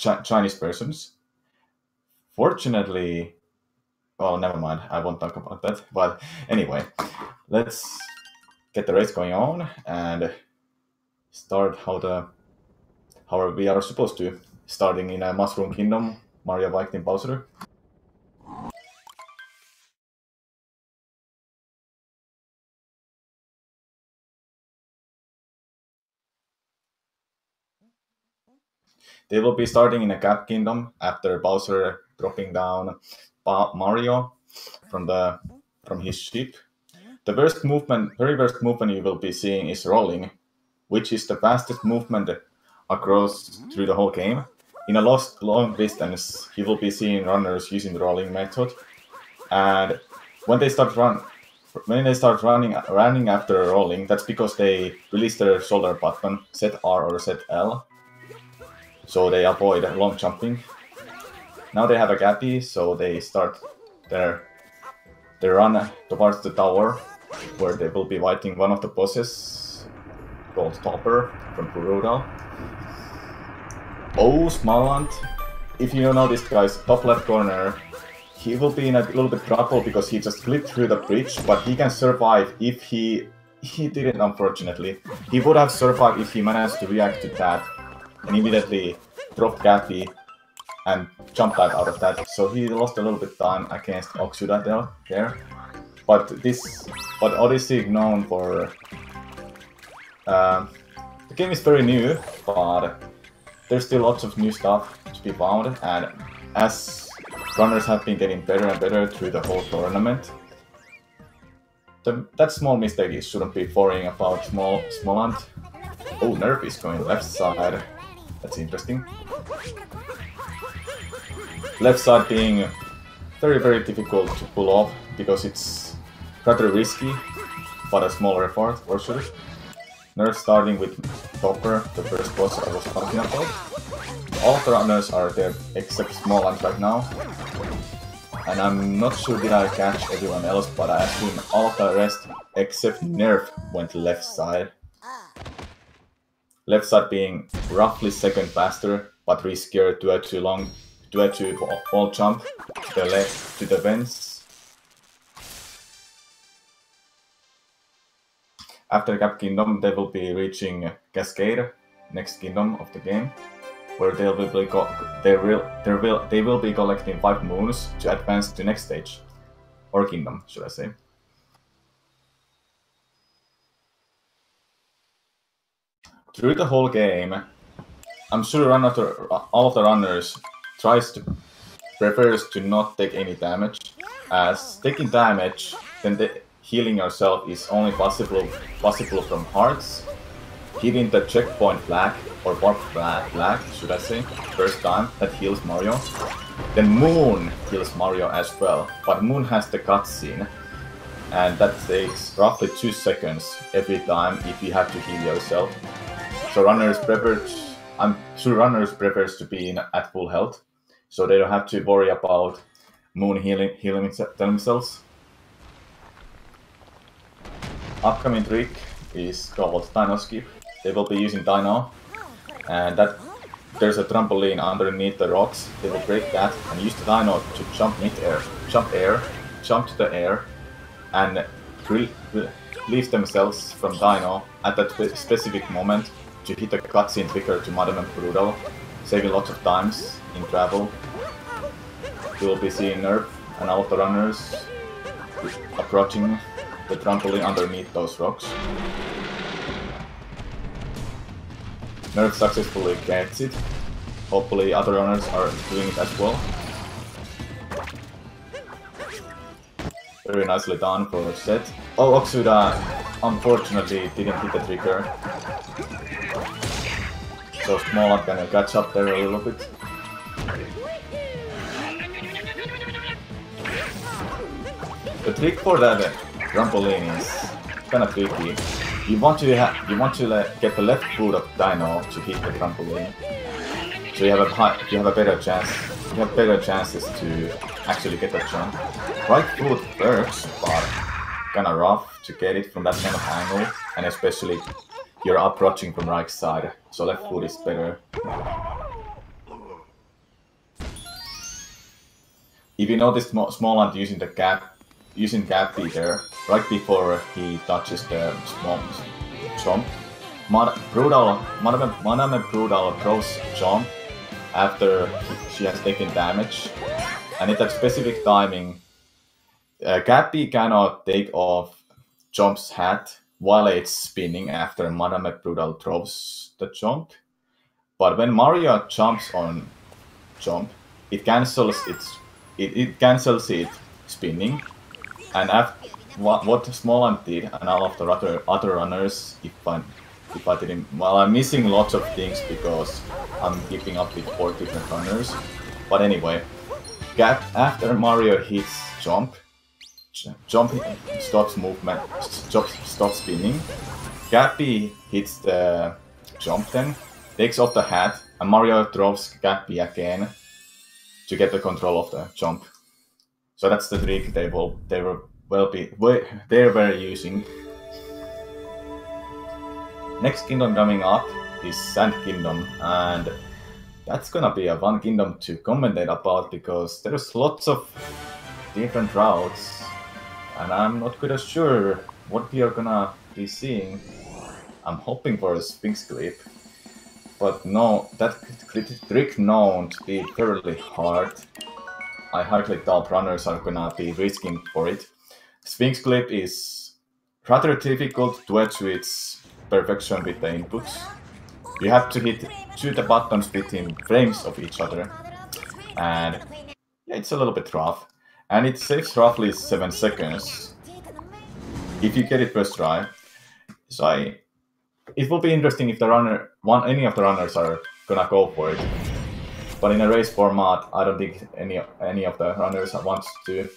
Chinese persons. Fortunately, well, never mind. I won't talk about that. But anyway, let's get the race going on and start how we are supposed to. Starting in a Mushroom Kingdom, Mario, Vikings, Bowser. They will be starting in a Gap Kingdom after Bowser dropping down Mario from his ship. The very worst movement you will be seeing is rolling, which is the fastest movement across through the whole game. In a long distance, you will be seeing runners using the rolling method, and when they start running after rolling, that's because they release their shoulder button, set R or set L, so they avoid long jumping. Now they have a gappy, so they start they run towards the tower, where they will be fighting one of the bosses, called Topper from Brutal. Oh, Smallant! If you don't know this guy's top left corner, he will be in a little bit trouble because he just clipped through the bridge, but he can survive if he didn't, unfortunately. He would have survived if he managed to react to that and immediately dropped Gappy and jump dive out of that. So he lost a little bit time against Oxxyga there. But Odyssey known for the game is very new, but there's still lots of new stuff to be found, and as runners have been getting better and better through the whole tournament, that small mistake shouldn't be worrying about Smallant. Oh, Nerf is going left side. That's interesting. Left side being very difficult to pull off because it's rather risky, but a smaller effort for sure. Nerf starting with Topper, the first boss I was talking about. All of the runners are there except Smallant right now. And I'm not sure did I catch everyone else, but I assume all of the rest except Nerf went left side. Left side being roughly second faster, but riskier to a wall jump to the left to the vents. After Gap Kingdom, they will be reaching Cascade, next kingdom of the game, where they will be collecting 5 moons to advance to the next stage, or kingdom, should I say. Through the whole game, I'm sure all of the runners prefers to not take any damage, as taking damage, then healing yourself is only possible from hearts, hitting the checkpoint flag, or warp flag, should I say, first time, that heals Mario. Then Moon heals Mario as well, but Moon has the cutscene, and that takes roughly 2 seconds every time if you have to heal yourself. So I'm sure runners prefers to be at full health, so they don't have to worry about Moon healing themselves. Upcoming trick is called Dino Skip. They will be using Dino, and there's a trampoline underneath the rocks. They will break that and use the Dino to jump mid-air, jump to the air, and release themselves from Dino at that specific moment to hit a cutscene trigger to Madam and Brutal, saving lots of times in travel. You will be seeing Nerf and all of the runners approaching the trampoline underneath those rocks. Nerf successfully gets it. Hopefully other runners are doing it as well. Very nicely done for Seth. Oh, Oxxyga unfortunately didn't hit the trigger. So Smallant can catch up there a little bit. The trick for that trampoline is kind of tricky. You want to get the left foot of Dino to hit the trampoline, so you have better chances to actually get that jump. Right foot works, but kinda rough to get it from that kind of angle, and especially you're approaching from right side, so left foot is better. if you notice Smallant using the gap beater right before he touches the jump, Madame Brutal throws jump after she has taken damage, and at that specific timing, Gappy cannot take off Jump's hat while it's spinning after Madame Brutal throws the jump. But when Mario jumps on jump, it cancels it cancels it spinning. And after what Smallant did, and all of the other runners, if I didn't, well, I'm missing lots of things because I'm keeping up with 4 different runners. But anyway, after Mario hits jump stops movement, stops spinning. Gappy hits the jump then, takes off the hat, and Mario throws Gappy again to get the control of the jump. So that's the trick they were using. Next kingdom coming up is Sand Kingdom, and that's gonna be a fun kingdom to commentate about because there's lots of different routes, and I'm not quite sure what we are gonna be seeing. I'm hoping for a Sphinx clip, but no, that trick known to be fairly hard. I hardly doubt runners are gonna be risking for it. Sphinx clip is rather difficult to achieve its perfection with the inputs. You have to shoot the buttons within frames of each other, and yeah, it's a little bit rough. And it saves roughly 7 seconds if you get it first try. So it will be interesting if any of the runners are gonna go for it. But in a race format, I don't think any of the runners wants to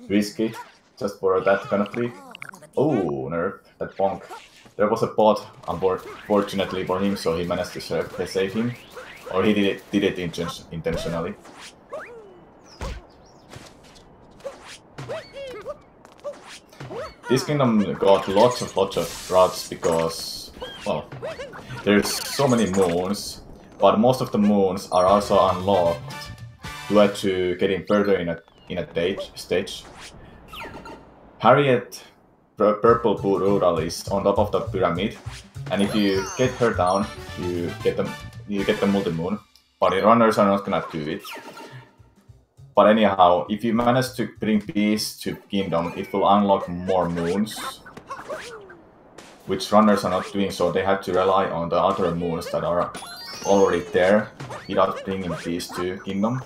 risk it just for that kind of trick. Oh, nerf, that bonk. There was a bot on board, fortunately for him, so he managed to save him. Or he did it intentionally. This kingdom got lots of routes because, well, there's so many moons, but most of the moons are also unlocked to getting further in a stage. Harriet Purple Brutal is on top of the pyramid, and if you get her down, you get the multi-moon, but the runners are not gonna do it. But anyhow, if you manage to bring peace to Kingdom, it will unlock more moons, which runners are not doing, so they have to rely on the other moons that are already there without bringing peace to Kingdom.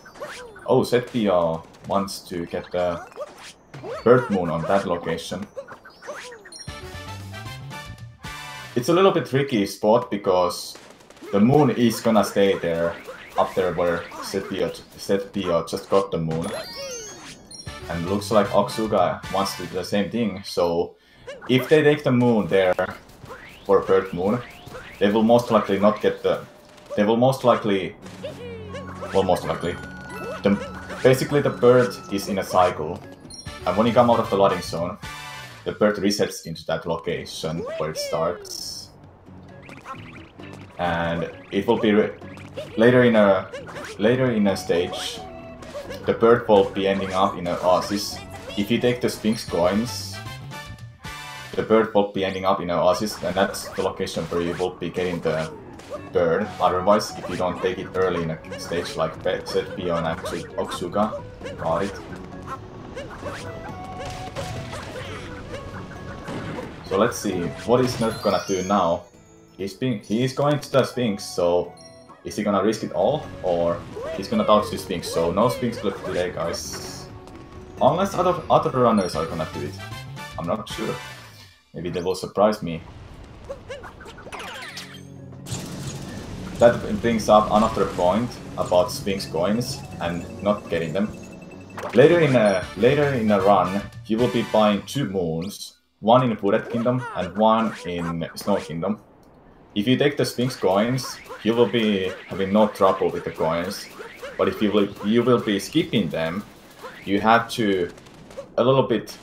Oh, sethbio wants to get the Bird Moon on that location. It's a little bit tricky spot because the moon is gonna stay there, up there where sethbio just got the moon. And looks like Oxxyga wants to do the same thing, so if they take the moon there for Bird Moon, they will most likely not get the... They will most likely... Well, most likely. Basically the bird is in a cycle, and when you come out of the loading zone, the bird resets into that location where it starts. And it will be later in a stage, the bird will be ending up in an oasis. If you take the Sphinx coins, the bird will be ending up in an oasis, and that's the location where you will be getting the bird. Otherwise, if you don't take it early in a stage like sethbio and actually Oxxyga got it. So let's see, what is Nerf gonna do now? He is going to the Sphinx, so is he gonna risk it all? Or he's gonna dodge the Sphinx, so no Sphinx clip today, guys. Unless other runners are gonna do it. I'm not sure. Maybe they will surprise me. That brings up another point about Sphinx coins and not getting them. Later in a run, you will be buying 2 moons. One in Bullet Kingdom and one in Snow Kingdom. If you take the Sphinx coins, you will be having no trouble with the coins. But if you will be skipping them, you have to a little bit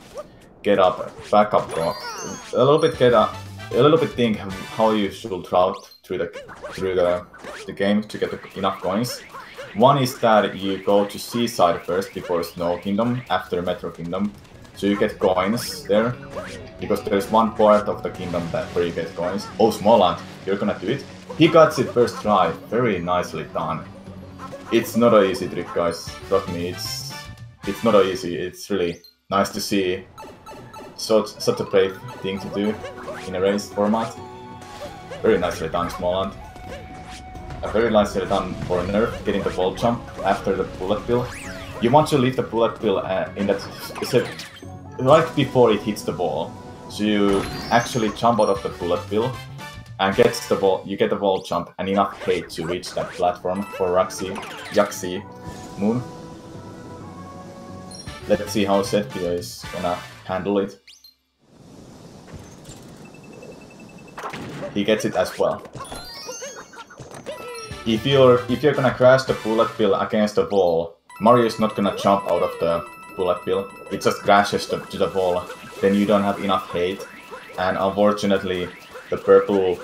think how you should route through the game to get enough coins. One is that you go to Seaside first before Snow Kingdom, after Metro Kingdom. So you get coins there, because there's one part of the kingdom where you get coins. Oh, Smallant, you're gonna do it? He got it first try, very nicely done. It's not an easy trick, guys, trust me, it's not easy, it's really nice to see such a brave thing to do in a race format. Very nicely done, Smallant. Very nicely done for Nerf, getting the wall jump after the bullet bill. You want to leave the bullet bill in that right before it hits the wall. So you actually jump out of the bullet bill and get the wall. You get the wall jump and enough height to reach that platform for Yaxi Moon. Let's see how sethbio is gonna handle it. He gets it as well. If you're gonna crash the bullet bill against the wall, Mario is not gonna jump out of the bullet bill. It just crashes to the wall. Then you don't have enough hate, and unfortunately, the purple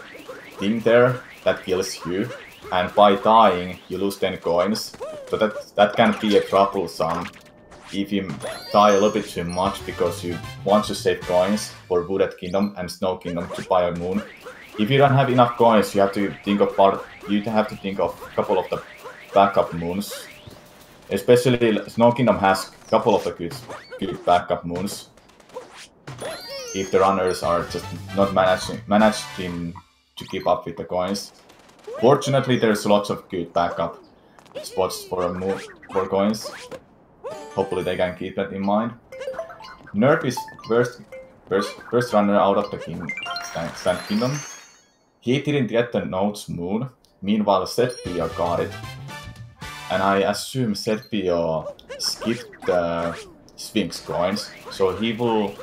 thing there that kills you, and by dying, you lose 10 coins. So that can be a troublesome if you die a little bit too much because you want to save coins for Wooded Kingdom and Snow Kingdom to buy a moon. If you don't have enough coins, you have to think of a couple of the backup moons. Especially Snow Kingdom has a couple of the good backup moons. If the runners are just not managing to keep up with the coins. Fortunately, there's lots of good backup spots for coins. Hopefully they can keep that in mind. Nerf is first runner out of the Sand Kingdom. He didn't get the Notes Moon. Meanwhile, sethbio got it. And I assume sethbio skipped the Sphinx coins, so he will...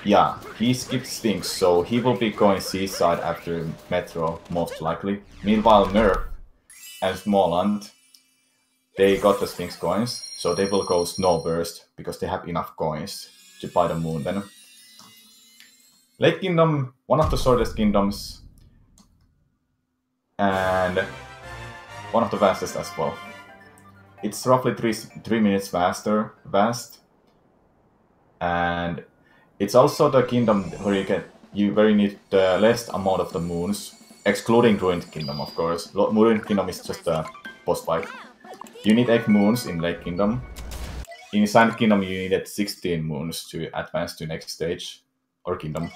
Yeah, he skipped Sphinx, so he will be going Seaside after Metro, most likely. Meanwhile, Nerf and Smallant, they got the Sphinx coins, so they will go Snowburst, because they have enough coins to buy the moon then. Lake Kingdom, one of the shortest kingdoms, and one of the fastest as well. It's roughly 3 minutes fast, and it's also the kingdom where you need the less amount of the moons, excluding Ruined Kingdom, of course. Ruined Kingdom is just a boss fight. You need 8 moons in Lake Kingdom. In Sand Kingdom, you needed 16 moons to advance to next stage or kingdom.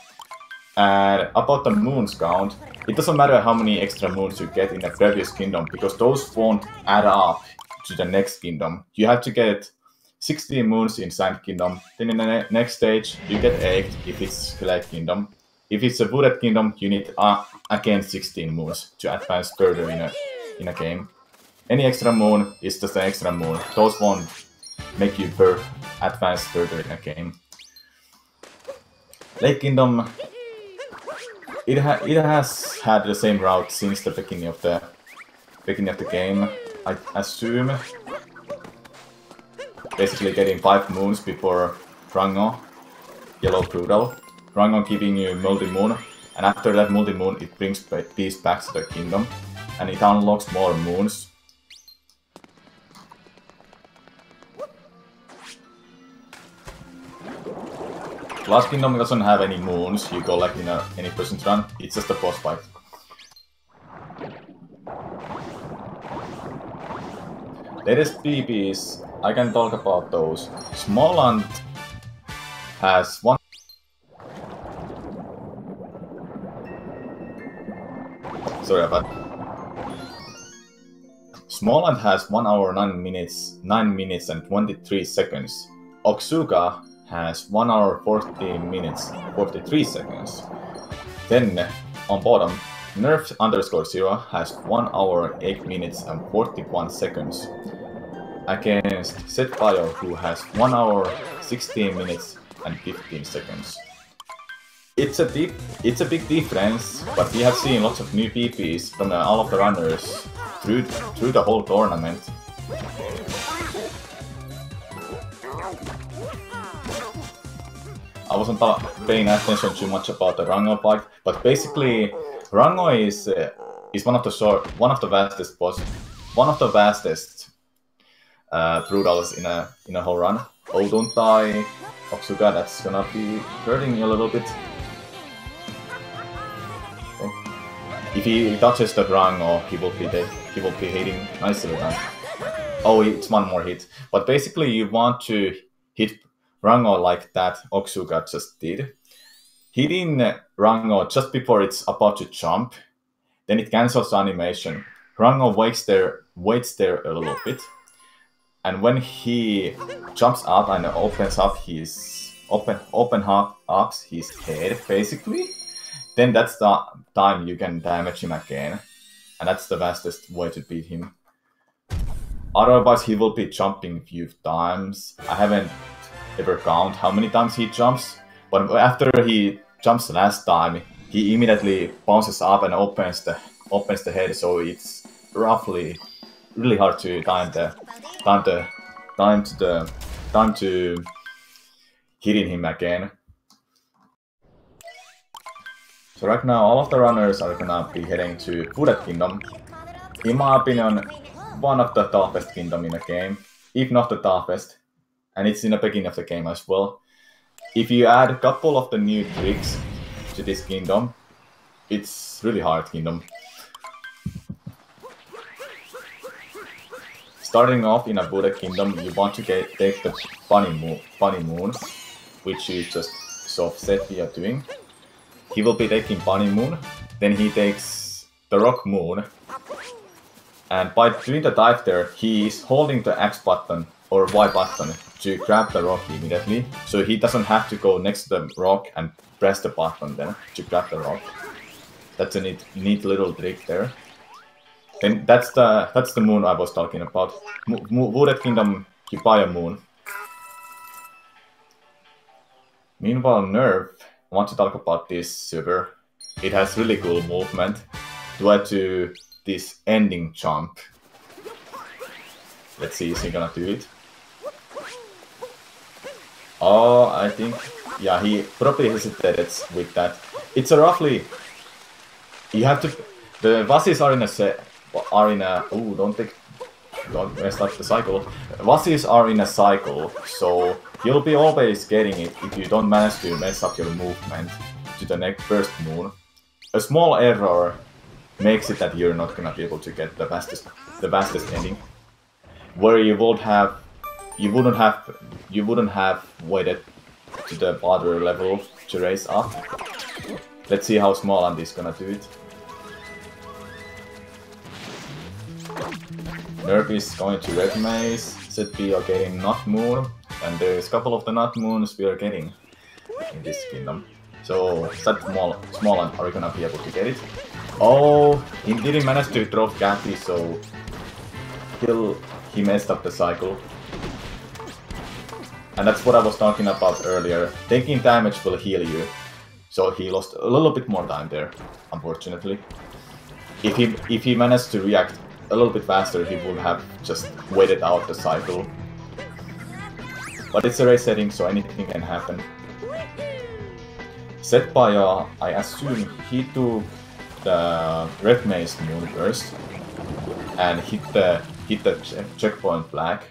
And about the moons count, it doesn't matter how many extra moons you get in the previous kingdom, because those won't add up to the next kingdom. You have to get 16 moons in Sand Kingdom, then in the next stage you get 8 if it's Lake Kingdom. If it's a Wooded Kingdom, you need again 16 moons to advance further in a game. Any extra moon is just an extra moon. Those won't make you advance further in a game. Lake Kingdom, it has had the same route since the beginning of the game, I assume. Basically getting 5 moons before Rango, Yellow Brutal. Rango giving you multi-moon, and after that multi-moon it brings peace back to the kingdom, and it unlocks more moons. Last Kingdom doesn't have any moons, you go like in any person's run, it's just a boss fight. Latest PBs, I can talk about those. Smallant has one... Sorry about that. Smallant has 1 hour 9 minutes and 23 seconds. Oxxyga has 1 hour 14 minutes 43 seconds. Then on bottom, Nerf_0 has 1 hour 8 minutes and 41 seconds. Against sethbio, who has 1 hour 16 minutes and 15 seconds. It's a big difference, but we have seen lots of new PPs from all of the runners through the whole tournament. I wasn't paying attention too much about the Rango fight, but basically Rango is one of the fastest one of the fastest brutals in a whole run. Oh, don't die, Oxxyga. That's gonna be hurting you a little bit. Oh. If he touches the Rango, he will be dead. He will be hitting nicely then. Oh, it's one more hit. But basically, you want to hit Rango like that Oxxyga just did. Hitting Rango just before it's about to jump, then it cancels the animation. Rango waits there a little bit, and when he jumps up and opens up his his head, basically, then that's the time you can damage him again, and that's the fastest way to beat him. Otherwise, he will be jumping a few times. I haven't ever counted how many times he jumps, but after he jumps last time, he immediately bounces up and opens the head, so it's roughly really hard to time to hitting him again. So right now all of the runners are gonna be heading to Wooded Kingdom. In my opinion, one of the toughest kingdom in the game, if not the toughest, and it's in the beginning of the game as well. If you add a couple of the new tricks to this kingdom, it's really hard kingdom. Starting off in a Buddha kingdom, you want to take the Bunny Moon, which you just saw sethbio doing. He will be taking Bunny Moon, then he takes the Rock Moon, and by doing the dive there, he is holding the X button or Y button to grab the rock immediately, so he doesn't have to go next to the rock and press the button then to grab the rock. That's a neat little trick there. Then that's the moon I was talking about. Wooded Kingdom Hibaya Moon. Meanwhile, Nerve, I want to talk about this server. It has really cool movement due to this ending jump. Let's see, is he gonna do it? Oh, I think, yeah, he probably hesitated with that. It's a roughly, you have to, the Vassis are in a, ooh, don't mess up the cycle. Vassis are in a cycle, so you'll be always getting it if you don't manage to mess up your movement to the next first moon. A small error makes it that you're not gonna be able to get the fastest ending, where you wouldn't have waited to the water level to race up. Let's see how Smallant is gonna do it. Nerve is going to Red Maze, sethbio getting Nut Moon, and there's a couple of the Nut Moons we are getting in this kingdom. So, Smallant, are you gonna be able to get it? Oh, he didn't manage to drop Cathy, so he messed up the cycle. And that's what I was talking about earlier. Taking damage will heal you. So he lost a little bit more time there, unfortunately. If he managed to react a little bit faster, he would have just waited out the cycle. But it's a race setting, so anything can happen. Sethbio, I assume he took the Red Maze Moon first and hit the checkpoint black.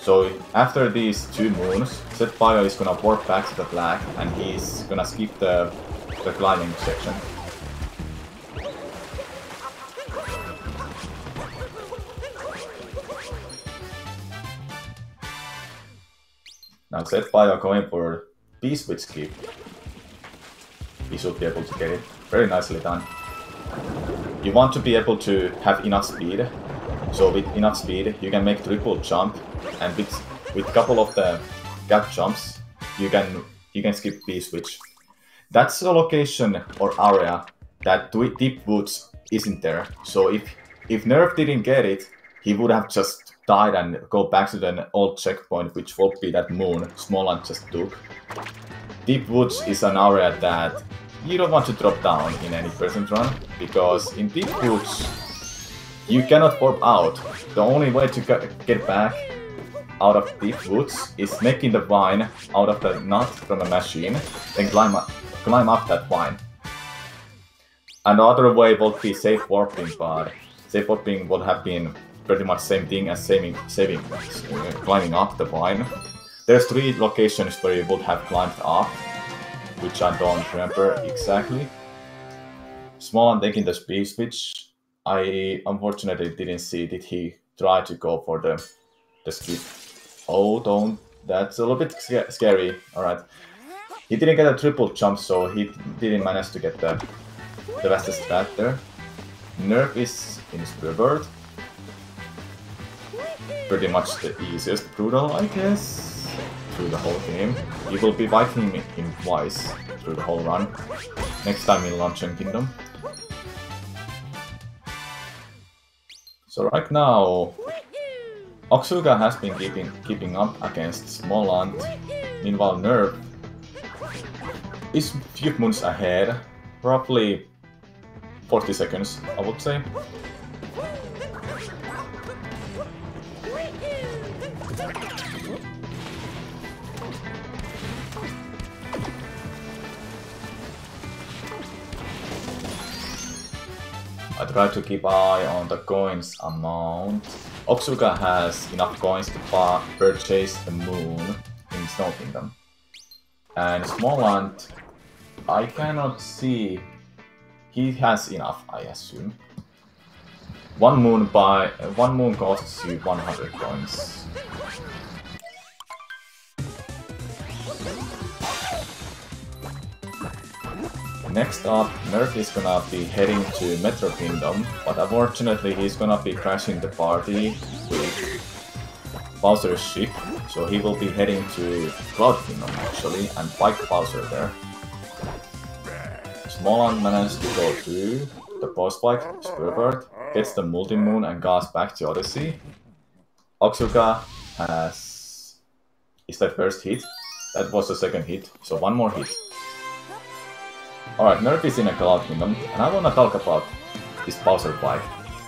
So after these two moons, sethbio is gonna warp back to the black and he's gonna skip the climbing section. Now sethbio going for B-switch skip. He should be able to get it. Very nicely done. You want to be able to have enough speed. So with enough speed, you can make triple jump, and with couple of the gap jumps, you can skip B-switch. That's a location or area that Deep Woods isn't there. So if Nerve didn't get it, he would have just died and go back to the old checkpoint, which would be that moon Smallant just took. Deep Woods is an area that you don't want to drop down in any percent run, because in Deep Woods you cannot warp out. The only way to get back out of Deep Woods is making the vine out of the nut from a machine, then climb up that vine. And the other way would be safe warping, but safe warping would have been pretty much same thing as climbing up the vine. There's 3 locations where you would have climbed up, which I don't remember exactly. Smallant taking the speed switch. I unfortunately didn't see. Did he try to go for the skip? Oh, don't. That's a little bit scary. Alright. He didn't get a triple jump, so he didn't manage to get the fastest stat there. Nerf is in Spearbird. Pretty much the easiest Brutal, I guess, through the whole game. You will be biting him twice through the whole run. Next time in Luncheon Kingdom. So right now, Oxxyga has been keeping up against Smallant. Meanwhile, Nerf is a few moons ahead, roughly 40 seconds, I would say. I try to keep eye on the coins amount. Oxxyga has enough coins to purchase the moon in Snow Kingdom. And Smallant, I cannot see. He has enough, I assume. One moon costs you 100 coins. Next up, Nerf is gonna be heading to Metro Kingdom, but unfortunately he's gonna be crashing the party with Bowser's ship, so he will be heading to Cloud Kingdom actually, and fight Bowser there. Smallant managed to go through the boss fight, Spearbird, gets the multi-moon and goes back to Odyssey. Oxxyga is that first hit? That was the second hit, so one more hit. Alright, Nerf is in a Cloud Kingdom, and I wanna talk about this Bowser bike.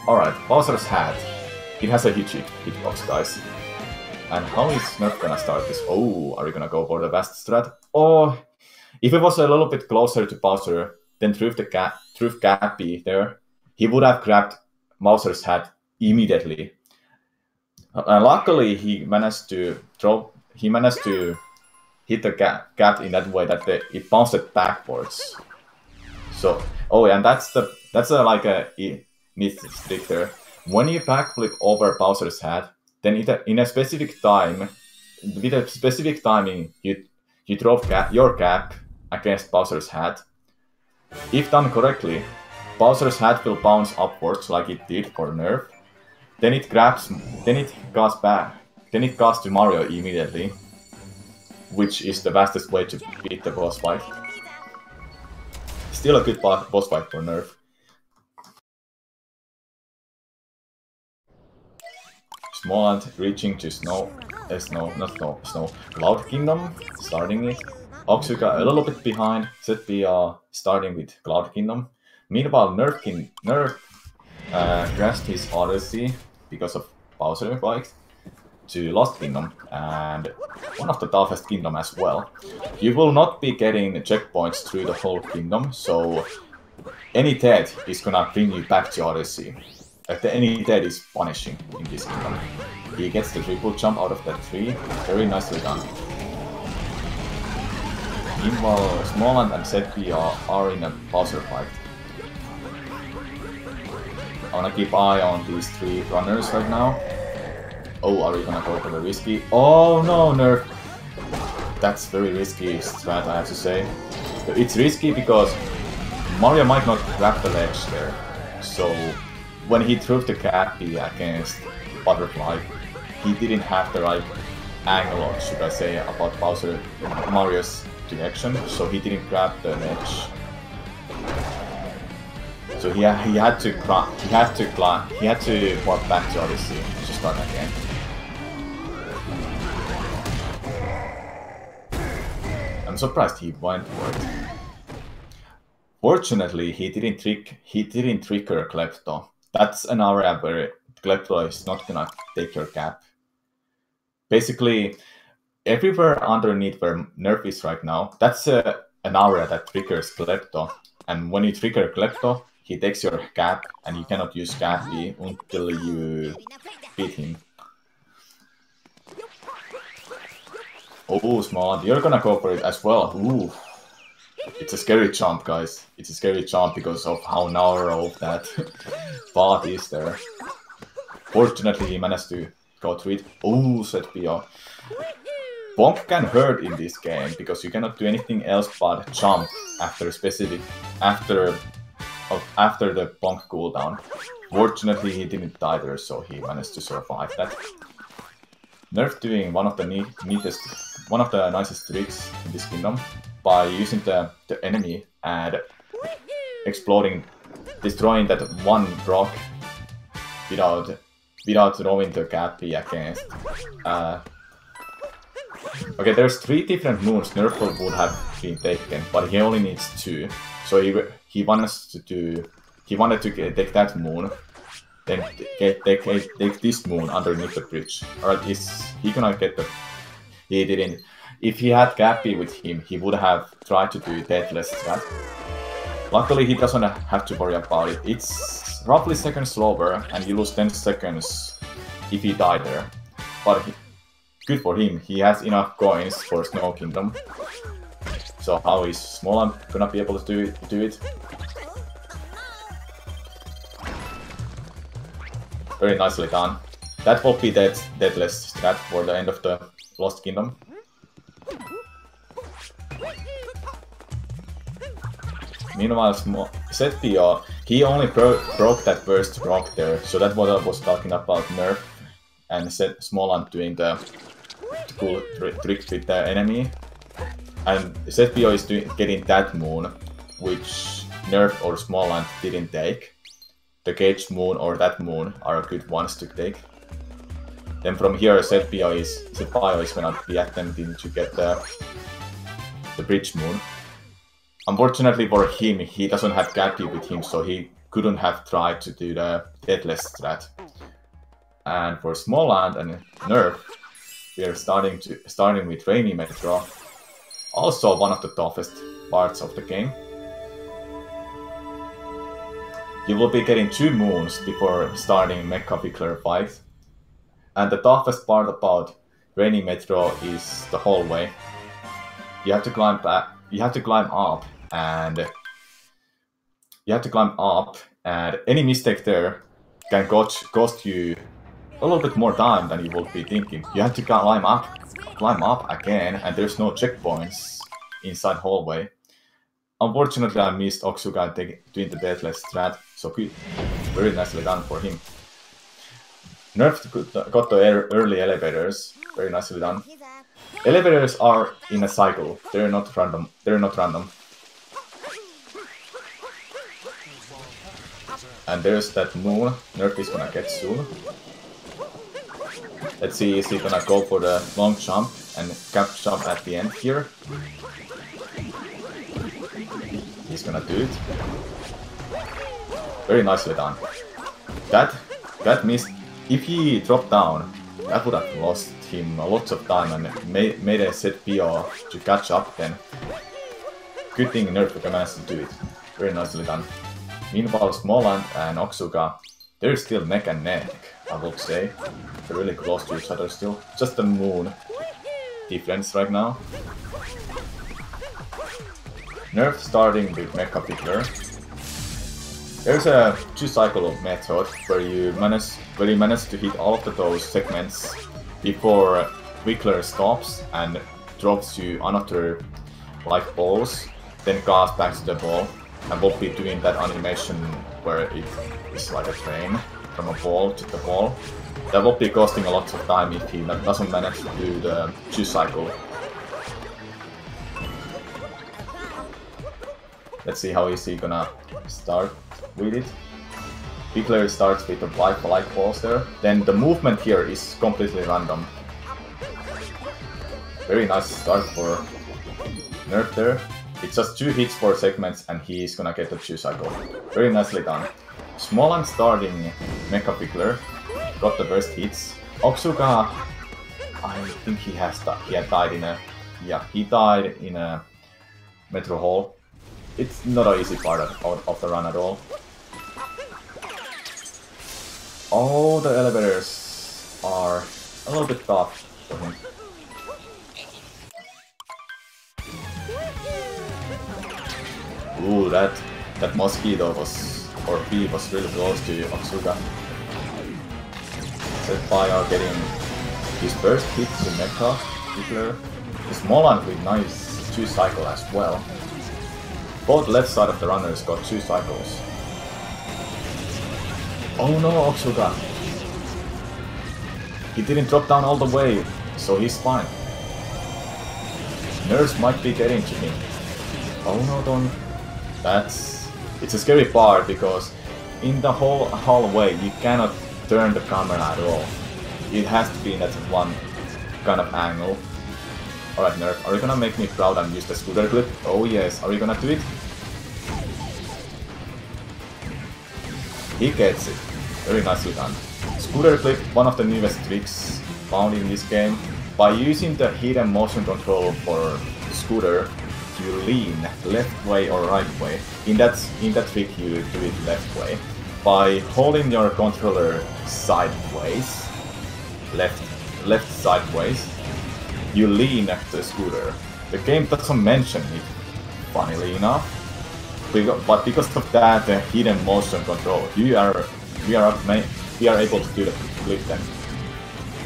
Alright, Bowser's hat. It has a huge hitbox, guys. And how is Nerf gonna start this? Oh, are we gonna go for the fast strat? Oh, if it was a little bit closer to Bowser, then Truth Gappy there, he would have grabbed Bowser's hat immediately. Luckily, he managed to hit the gap in that way that it bounced it backwards. So, oh, and that's like a neat trick there. When you backflip over Bowser's hat, then in a specific time, with a specific timing, you throw your cap against Bowser's hat. If done correctly, Bowser's hat will bounce upwards like it did for Nerf. Then it goes to Mario immediately, which is the fastest way to beat the boss fight. Still a good boss fight for Nerf. Smallant reaching to Cloud Kingdom, starting it. Oxxyga a little bit behind, sethbio starting with Cloud Kingdom. Meanwhile, Nerf crashed his Odyssey because of Bowser bike to Lost Kingdom, and one of the toughest kingdom as well. You will not be getting checkpoints through the whole kingdom, so any death is gonna bring you back to Odyssey. Any death is punishing in this kingdom. He gets the triple jump out of that tree, very nicely done. Meanwhile, Smallant and sethbio are in a Bowser fight. I wanna keep eye on these 3 runners right now. Oh, are we gonna go for the risky? Oh no, Nerf! That's very risky strat, I have to say. It's risky because Mario might not grab the ledge there. So when he threw the Gappy against Butterfly, he didn't have the right angle, or should I say, about Mario's direction, so he didn't grab the ledge. So he had to walk back to Odyssey to start again. I'm surprised he went for it. Fortunately, he didn't trigger Klepto. That's an area where Klepto is not gonna take your cap. Basically, everywhere underneath where Nerf is right now, that's an area that triggers Klepto. And when you trigger Klepto, he takes your cap, and you cannot use cap B until you beat him. Oh, Smallant, you're gonna go for it as well. Ooh. It's a scary jump, guys. It's a scary jump because of how narrow that path is there. Fortunately, he managed to go through it. Oh, sethbio. Bonk can hurt in this game because you cannot do anything else but jump after a specific after the bonk cooldown. Fortunately, he didn't die there, so he managed to survive that. Nerf doing one of the nicest tricks in this kingdom by using the enemy and destroying that one rock without throwing the cap B against. Okay, there's 3 different moons Nerf would have been taken, but he only needs 2. So he wanted to take that moon, then take this moon underneath the bridge. Alright, is he gonna get the... He didn't. If he had Gappy with him, he would have tried to do Deathless strat. Luckily, he doesn't have to worry about it. It's roughly seconds slower, and you lose 10 seconds if he died there. But good for him, he has enough coins for Snow Kingdom. So how is Smallant gonna be able to do it? Very nicely done. That will be Deathless strat for the end of the Lost Kingdom. Meanwhile, sethbio, he only broke that first rock there, so that's what I was talking about Nerf and Smallant doing the cool trick with the enemy. And sethbio is getting that moon, which Nerf or Smallant didn't take. The Cage moon or that moon are good ones to take. Then from here, sethbio is gonna be attempting to get the bridge moon. Unfortunately for him, he doesn't have Gappy with him, so he couldn't have tried to do the Deathless strat. And for Smallant and Nerf, we are starting with Rainy Metro, also one of the toughest parts of the game. You will be getting 2 moons before starting Mecha Pickler fight. And the toughest part about Rainy Metro is the hallway. You have to climb up, and any mistake there can cost you a little bit more time than you would be thinking. You have to climb up again, and there's no checkpoints inside hallway. Unfortunately, I missed Oxxyga doing the Deathless strat, so good. Very nicely done for him. Nerf got the early elevators, very nicely done. Elevators are in a cycle, they're not random. And there's that moon Nerf is gonna get soon. Let's see, is he gonna go for the long jump and cap jump at the end here? He's gonna do it. Very nicely done. That missed. If he dropped down, that would have lost him lots of time and made a sethbio to catch up then. Good thing Nerf managed to do it. Very nicely done. Meanwhile, Smallant and Oxxyga, they're still neck and neck, I would say. They're really close to each other still. Just the moon difference right now. Nerf starting with Mecha Pickler. There's a 2-cycle method where you manage to hit all of those segments before Pickler stops and drops you another life balls, then goes back to the ball, and we'll be doing that animation where it is like a train from a ball to the ball. That will be costing a lot of time if he doesn't manage to do the 2-cycle. Let's see how is he gonna start with it. Pickler starts with the life balls there. Then the movement here is completely random. Very nice start for Nerf there. It's just 2 hits for segments and he's gonna get the 2-cycle. Very nicely done. Smallant starting Mecha Pickler. Got the first hits. Oxxyga, I think he had died in a... Yeah, he died in a Metro Hall. It's not an easy part of the run at all. Oh, the elevators are a little bit tough for him. Ooh, that mosquito was, or bee was really close to Oxxyga. Sethbio getting his first hit to Mecha, Hitler. Smallant with nice 2 cycle as well. Both left side of the runners got 2 cycles. Oh no, Oxxyga! He didn't drop down all the way, so he's fine. Nurse might be getting to him. Oh no, don't. It's a scary part because in the whole hallway you cannot turn the camera at all. It has to be in that one kind of angle. Alright, Nerf, are you gonna make me proud and use the scooter clip? Oh yes, are you gonna do it? He gets it. Very nicely done. Scooter clip, one of the newest tricks found in this game. By using the hidden motion control for the scooter, you lean left way or right way. In that trick you do it left way. By holding your controller sideways, left sideways, you lean the scooter. The game doesn't mention it, funnily enough, but because of that hidden motion control, we are able to do the clip then.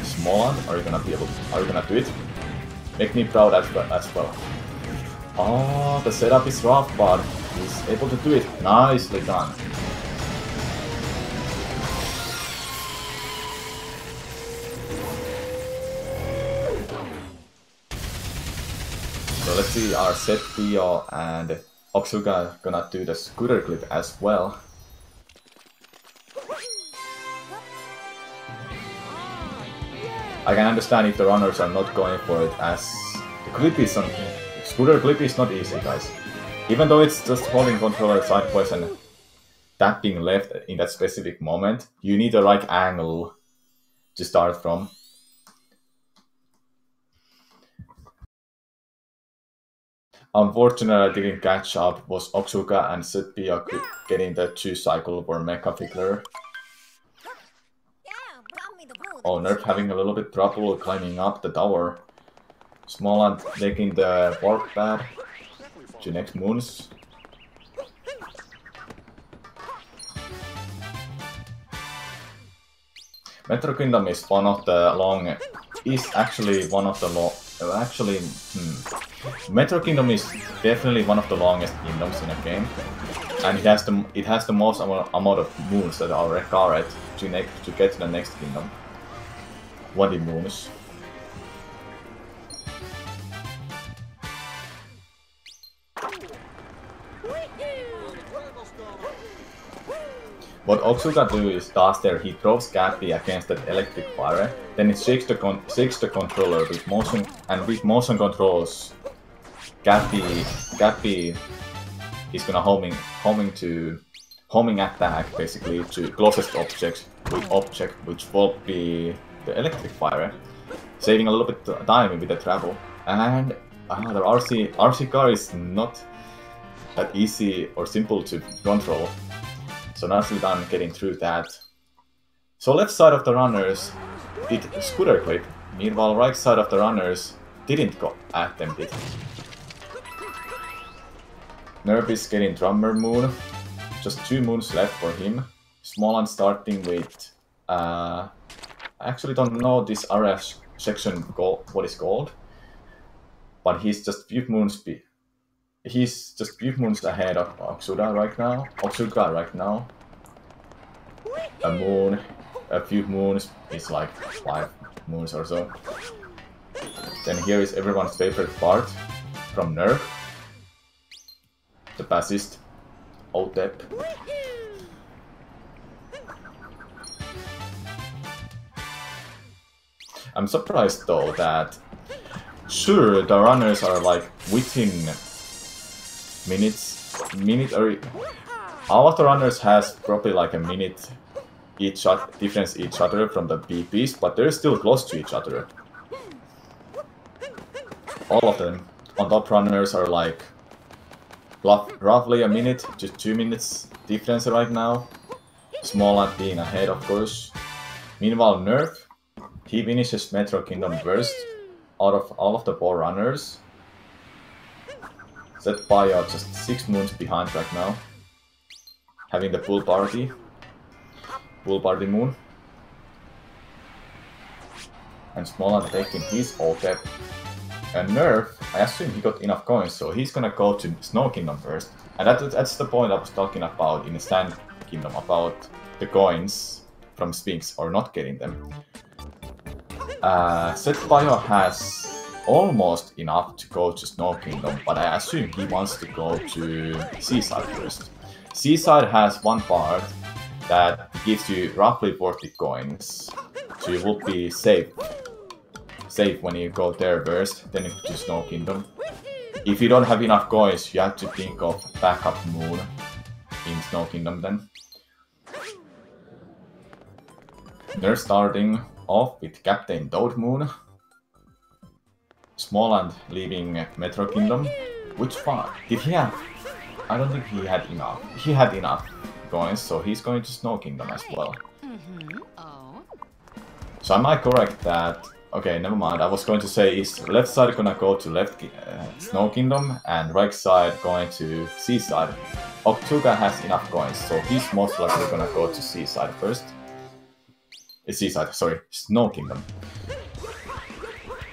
Smallant, are you gonna do it? Make me proud as well. Oh, the setup is rough, but he's able to do it. Nicely done. So let's see, our sethbio and Oxxyga gonna do the scooter clip as well. I can understand if the runners are not going for it, as the clip is on. Scooter clip is not easy, guys. Even though it's just holding controller sideways and tapping left in that specific moment, you need the right angle to start from. Unfortunately, I didn't catch up. Was Oxxyga and sethbio getting the 2 cycle for Mecha Figure? Oh, Nerf having a little bit trouble climbing up the tower. Smallant taking the warp pad to next moons. Metro Kingdom is one of the long. Is actually one of the long. Metro Kingdom is definitely one of the longest kingdoms in a game, and it has the most amount of moons that are required to get to the next kingdom. 20 moons. What Oxxyga does there, he throws Gappy against that electric fire, then it shakes the controller with motion, and with motion controls, Gappy is gonna homing attack basically to closest object, which will be the electric fire, saving a little bit of time with the travel. And the RC car is not that easy or simple to control. So nicely done getting through that. So left side of the runners did scooter clip, meanwhile right side of the runners didn't attempt it. Nerf is getting drummer moon, just 2 moons left for him. Smallant starting with, I actually don't know this area section what is called, but he's just few moons ahead of Oxxyga right now. A few moons is like 5 moons or so. Then here is everyone's favorite part from Nerf, the bassist, Otep. I'm surprised though that, sure, the runners are like within minute or all of the runners has probably like a minute difference each other from the BPs, but they're still close to each other. All of them on top runners are like roughly a minute to 2 minutes difference right now. Smallant being ahead, of course. Meanwhile, Nerf, he finishes Metro Kingdom first out of all of the 4 runners. Sethbio just 6 moons behind right now, having the full party moon. And Smallant taking his OTEP. And Nerf, I assume he got enough coins, so he's gonna go to Snow Kingdom first. And that's the point I was talking about in the Sand Kingdom, about the coins from Sphinx or not getting them. Sethbio has almost enough to go to Snow Kingdom, but I assume he wants to go to Seaside first. Seaside has one part that gives you roughly 40 coins, so you will be safe when you go there first, then to Snow Kingdom. If you don't have enough coins, you have to think of backup moon in Snow Kingdom then. They're starting off with Captain Toad Moon. Smallant leaving Metro Kingdom. Which one? Did he have? I don't think he had enough. He had enough coins, so he's going to Snow Kingdom as well. So am I correct that... Okay, never mind. I was going to say, is left side gonna go to Snow Kingdom and right side going to Seaside? Oxxyga has enough coins, so he's most likely gonna go to Seaside first. Seaside, sorry, Snow Kingdom.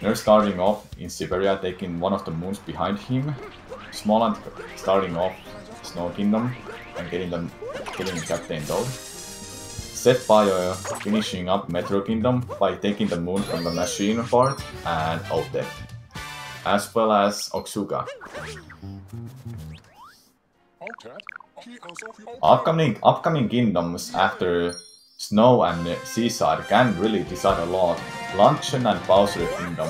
They're starting off in Siberia, taking one of the moons behind him. Smallant starting off Snow Kingdom and getting Captain Toad. Sethbio finishing up Metro Kingdom by taking the moon from the machine part and OTEP, as well as Oxxyga. Upcoming kingdoms after Snow and Seaside can really decide a lot. Luncheon and Bowser Kingdom.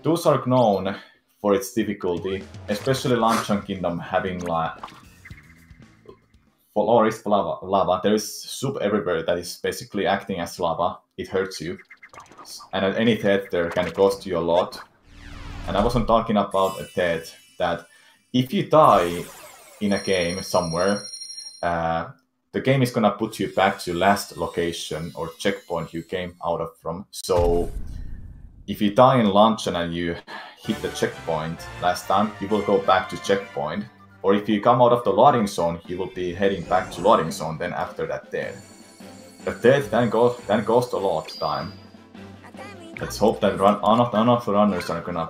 Those are known for its difficulty, especially Luncheon Kingdom having Florist lava. There is soup everywhere that is basically acting as lava. It hurts you. And at any death there can cost you a lot. And I wasn't talking about a death that if you die in a game somewhere, the game is gonna put you back to last location or checkpoint you came out of from. So if you die in Luncheon and you hit the checkpoint last time, you will go back to checkpoint. Or if you come out of the loading zone, you will be heading back to loading zone then after that death. The death then cost a lot of time. Let's hope that none of the runners are gonna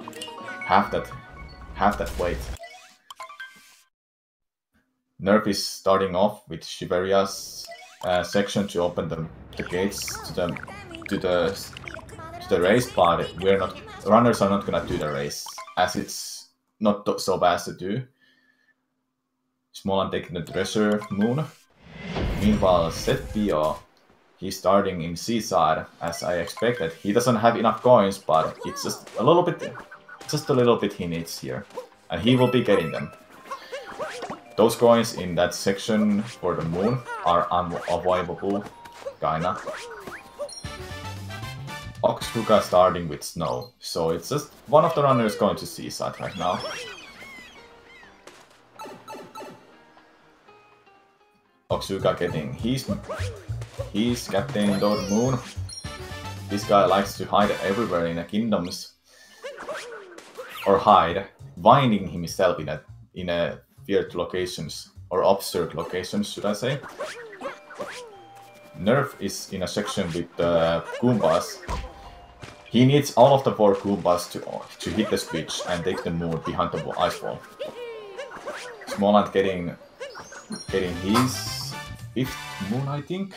have that weight. Nerf is starting off with Shiveria's section to open the gates to the race, but runners are not gonna do the race as it's not so fast to do. Smallant taking the Treasure Moon. Meanwhile, sethbio, he's starting in Seaside as I expected. He doesn't have enough coins, but it's just a little bit he needs here, and he will be getting them. Those coins in that section for the moon are unavoidable, kinda. Oxxyga starting with Snow, so it's just one of the runners going to Seaside right now. Oxxyga getting his Captain Toad Moon. This guy likes to hide everywhere in the kingdoms, or hide, finding himself in a weird locations or absurd locations, should I say. Nerf is in a section with the Goombas. He needs all of the 4 Goombas to hit the switch and take the moon behind the ice wall. Smallant getting his 5th moon, I think.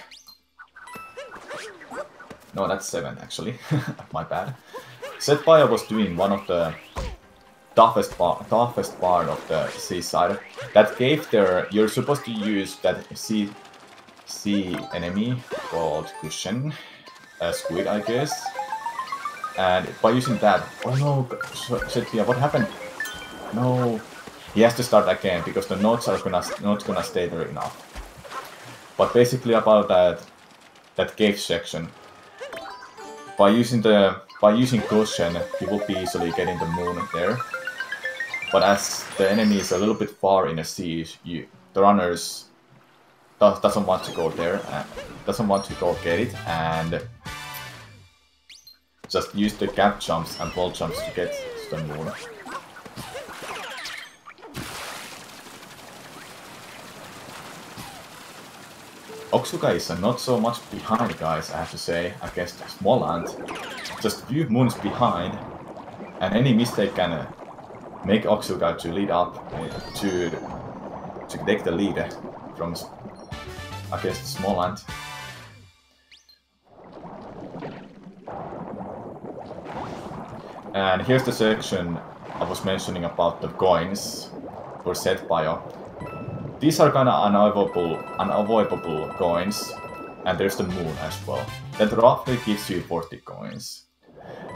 No, that's 7 actually. My bad. Sethbio was doing one of the toughest part of the Seaside. That gave you're supposed to use that sea enemy called Cushion, a squid, I guess. And by using that, oh no, Sethbio, what happened? No, he has to start again because the notes are not gonna stay there enough. But basically about that cave section, by using Cushion, you will be easily getting the moon there. But as the enemy is a little bit far in the sea, the runners doesn't want to go there, doesn't want to go get it, and just use the gap jumps and wall jumps to get to the moon. Oxxyga is not so much behind, guys, I have to say, against Smallant. Just few moons behind, and any mistake can make Oxxyga to lead up, to take the lead from against Smallant. And here's the section I was mentioning about the coins for sethbio. These are kinda unavoidable coins, and there's the moon as well. That roughly gives you 40 coins.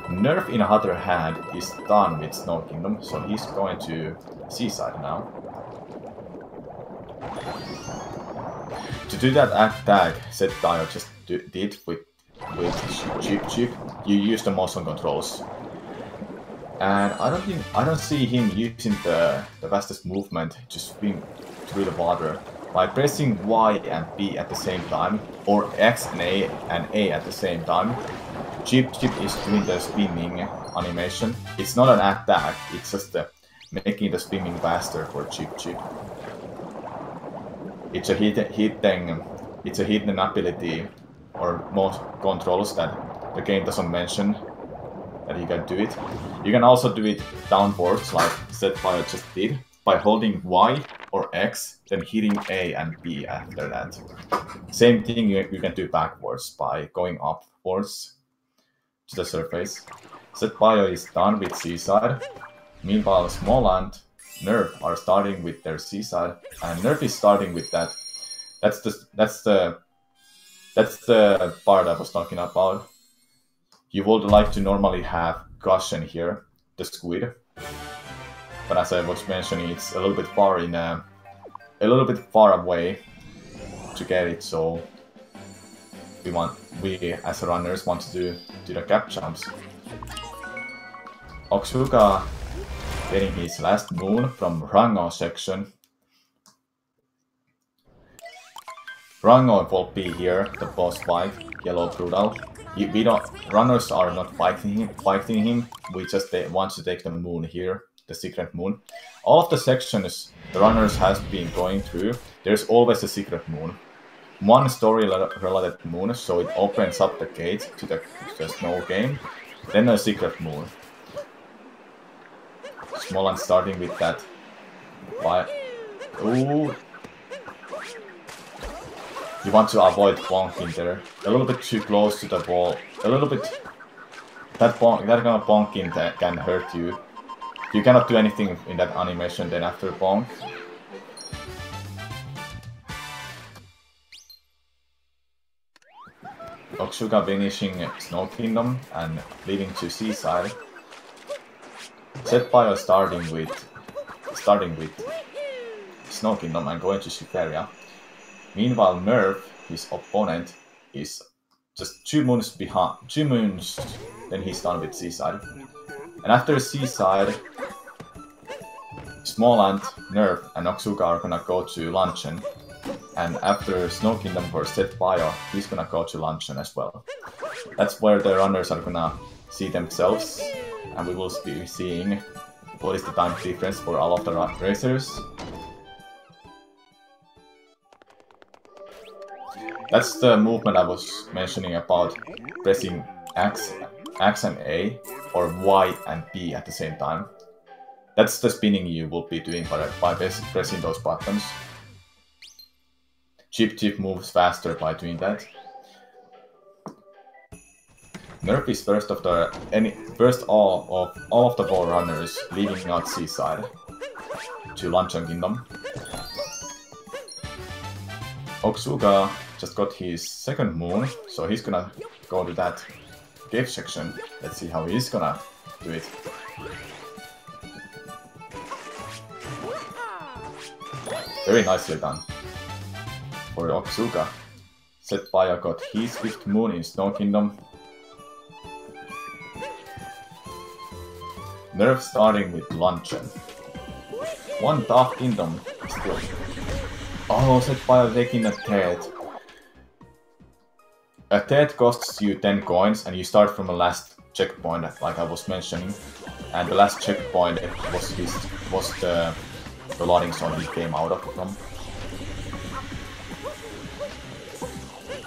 Nerf, in the other hand, is done with Snow Kingdom, so he's going to Seaside now. To do that attack sethbio just did with Chip, you use the motion controls. And I don't see him using the fastest movement to swim through the water. By pressing Y and B at the same time, or X and A at the same time, Chip is doing the spinning animation. It's not an attack, it's just making the spinning faster for Chip. It's a hidden ability, or most controls that the game doesn't mention that you can do it. You can also do it downwards, like sethbio just did, by holding Y or X, then hitting A and B after that. Same thing you can do backwards by going upwards to the surface. Sethbio is done with Seaside. Meanwhile, Smallant, Nerf are starting with their Seaside, and Nerf is starting with that. That's the part I was talking about. You would like to normally have Cushion here, the squid, but as I was mentioning, it's a little bit far away to get it. So we as runners want to do the gap jumps. Oxxyga getting his last moon from Rango section. Rango will be here, the boss fight, Yellow Brutal. Runners are not fighting him. We just want to take the moon here, the secret moon. All of the sections the runners has been going through, there's always a secret moon. One story-related moon, so it opens up the gate to the snow game. Then a secret moon. Smallant starting with that. Ooh. You want to avoid bonking there. A little bit too close to the wall. A little bit. That kind of bonking can hurt you. You cannot do anything in that animation then after bonk. Oxxyga finishing Snow Kingdom and leading to Seaside. sethbio starting with Snow Kingdom and going to Siberia. Meanwhile, Nerf, his opponent, is just 2 moons behind. 2 moons, then he's done with Seaside. And after Seaside, Smallant, Nerf, and Oxxyga are gonna go to Luncheon. And after Snow Kingdom for sethbio, he's gonna go to Luncheon as well. That's where the runners are gonna see themselves, and we will be seeing what is the time difference for all of the racers. That's the movement I was mentioning about pressing X and A, or Y and B at the same time. That's the spinning you will be doing by pressing those buttons. Chip moves faster by doing that. Nerf is first of all of the 4 runners leaving out Seaside to Luncheon Kingdom. Oxxyga just got his 2nd moon, so he's gonna go to that cave section. Let's see how he's gonna do it. Very nicely done for Oxxyga. sethbio got his 5th moon in Snow Kingdom. Nerf starting with Luncheon. One tough kingdom still. Oh, sethbio taking a Ted. A Ted costs you 10 coins and you start from the last checkpoint, like I was mentioning. And the last checkpoint was the loading zone he came out of from.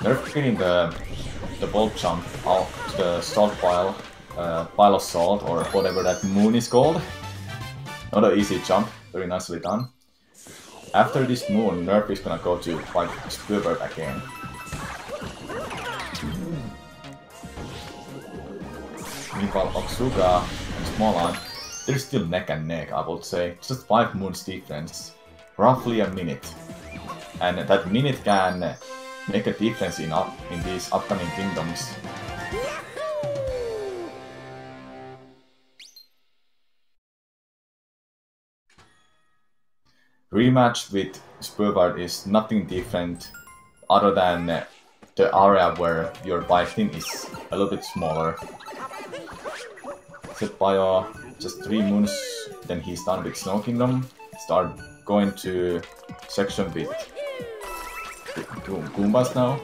Nerf getting the bolt jump out to the salt pile, pile of salt, or whatever that moon is called. Not an easy jump, very nicely done. After this moon, Nerf is gonna go to fight Squidward again. Meanwhile, Oxxyga and Smallant, they're still neck and neck, I would say. Just 5 moons difference. Roughly a minute. And that minute can make a difference in these upcoming kingdoms. Rematch with Squidward is nothing different other than the area where you're fighting is a little bit smaller. Sethbio, just 3 moons, then he's done with Snow Kingdom. Start going to section with Goombas now.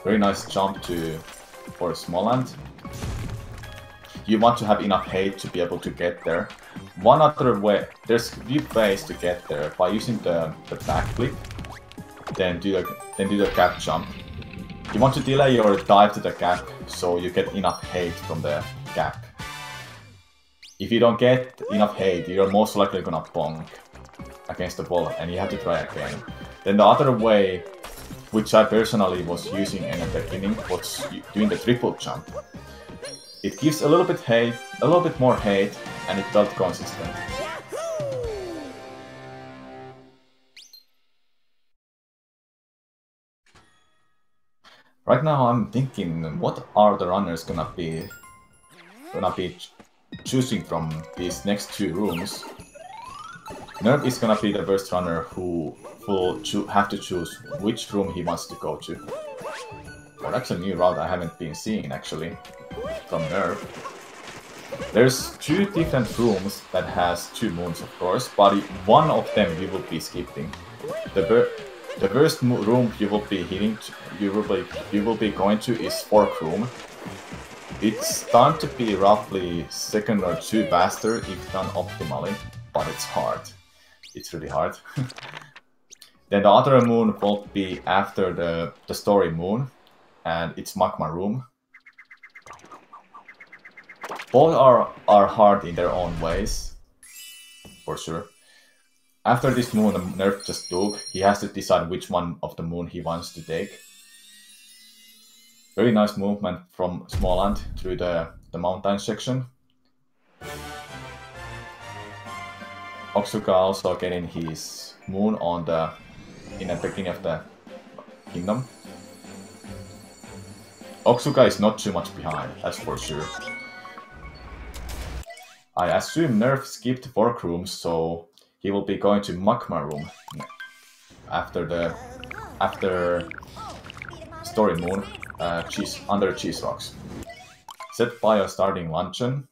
Very nice jump for Smallant. You want to have enough hate to be able to get there. One other way, there's a few ways to get there by using the backflip, then do the gap jump. You want to delay your dive to the gap so you get enough hate from the gap. If you don't get enough hate, you're most likely gonna bonk against the wall and you have to try again. Then the other way, which I personally was using in the beginning, was doing the triple jump. It gives a little bit more hate, and it felt consistent. Right now I'm thinking, what are the runners gonna be choosing from these next 2 rooms? Nerf is gonna be the first runner who will have to choose which room he wants to go to. Well, that's a new route I haven't been seeing actually from Nerf. There's 2 different rooms that has 2 moons, of course, but one of them you will be skipping. The first room you will be hitting, you will be going to is Fork Room. It's done to be roughly second or 2 faster if done optimally, but it's hard. It's really hard. Then the other moon will be after the story moon, and it's Magma Room. Both are hard in their own ways, for sure. After this moon Nerf just took, he has to decide which one of the moon he wants to take. Very nice movement from Smallant through the mountain section. Oxxyga also getting his moon in the beginning of the kingdom. Oxxyga is not too much behind, that's for sure. I assume Nerf skipped Fork Room, so he will be going to Magma Room after Story Moon, under Cheese Rocks. Sethbio starting Luncheon,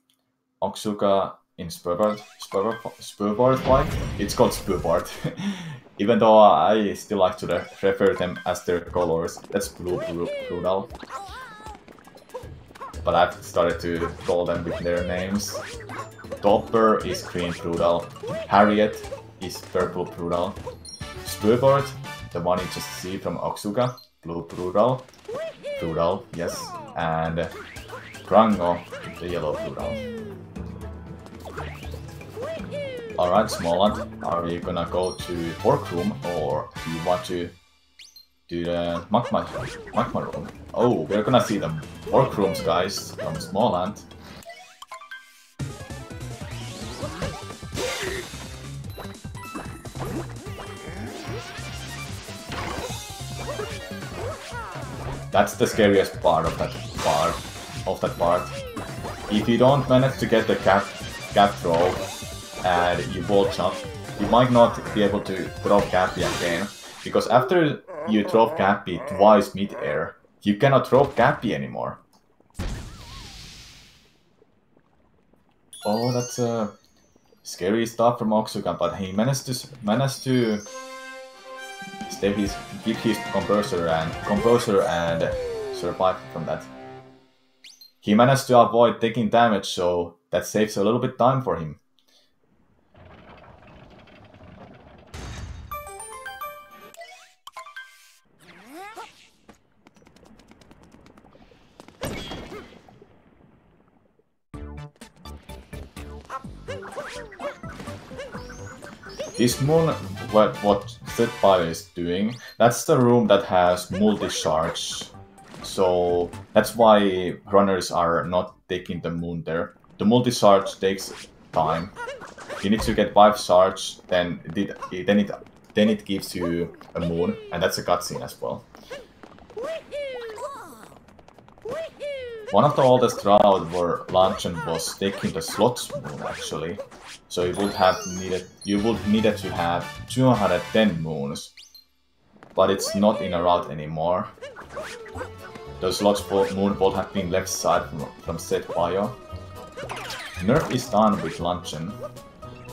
Oxxyga in Spurboard fight. It's called Spurboard, even though I still like to refer them as their colors. That's Blue Brutal. But I've started to call them with their names. Topper is Green Brutal, Harriet is Purple Brutal, Spurboard, the one you just see from Oxxyga, Blue Brutal, yes, and Grango, the Yellow Brutal. Alright, Smallant, are you gonna go to Fork Room or do you want to do the Magma Room? Oh, we're gonna see the Fork Rooms, guys, from Smallant. That's the scariest part of that part. If you don't manage to get the gap throw and you wall jump, you might not be able to throw Cappy again, because after you throw Cappy twice mid-air, you cannot throw Cappy anymore. Oh, that's a Scary stuff from Oxxyga, but he managed to keep his composure and survive from that. He managed to avoid taking damage, so that saves a little bit time for him. This moon, what sethbio is doing, that's the room that has multi-charge. So that's why runners are not taking the moon there. The multi-charge takes time. You need to get 5 charge, then it gives you a moon, and that's a cutscene as well. One of the oldest routes where Smallant1 was taking the slots moon actually. So you would needed to have 210 moons, but it's not in a route anymore. The slots moon would have been left side from sethbio. Nerf is done with Smallant1.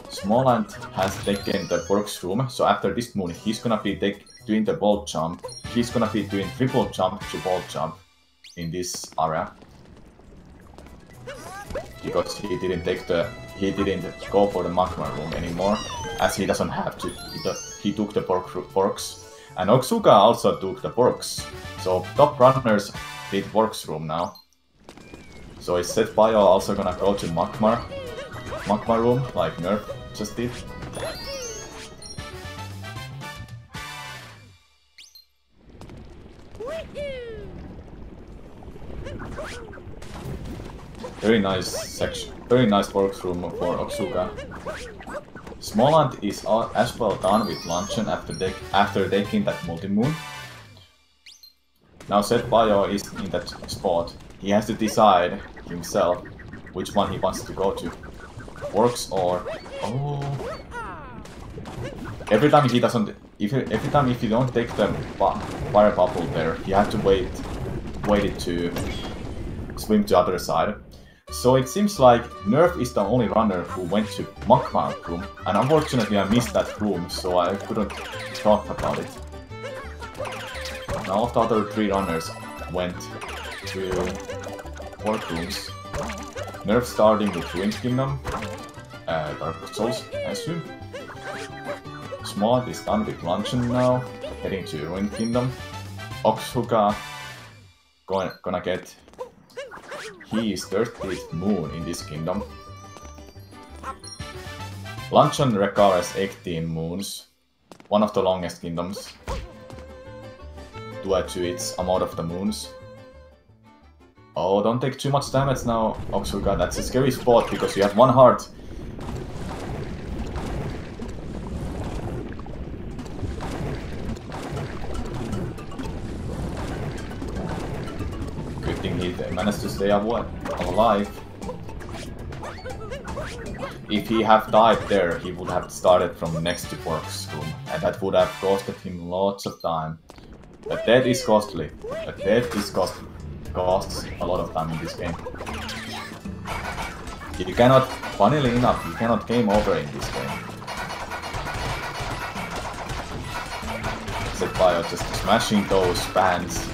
Smallant1 has taken the works room, so after this moon he's gonna be doing the wall jump. He's gonna be doing triple jump to wall jump in this area. Because he didn't go for the magma room anymore, as he doesn't have to. He took the works, and Oxxyga also took the works. So top runners did works room now. So is sethbio also gonna go to magma room like Nerf just did? Very nice section, very nice works room for Oxxyga. Smallant1 is as well done with Smallant1 after taking that multi-moon. Now sethbio is in that spot. He has to decide himself which one he wants to go to. Works or... oh... Every time if you don't take the fire bubble there, you have to wait it to swim to the other side. So it seems like Nerf is the only runner who went to magma room, and unfortunately I missed that room, so I couldn't talk about it. Now the other 3 runners went to workrooms. Nerf starting with Ruined Kingdom, Dark Souls, I assume. Smallant1 is done with Smallant1 now, heading to Ruined Kingdom. Oxxyga gonna get his 30th moon in this kingdom. Smallant1 requires 18 moons, one of the longest kingdoms, to add to its amount of the moons. Oh, don't take too much damage now, Oxxyga. That's a scary spot because you have 1 heart. Good thing he managed to stay alive. If he had died there, he would have started from next to Pork's room, and that would have costed him lots of time. A death is costly. A death is costs a lot of time in this game. You cannot, funnily enough, you cannot game over in this game. sethbio just smashing those fans.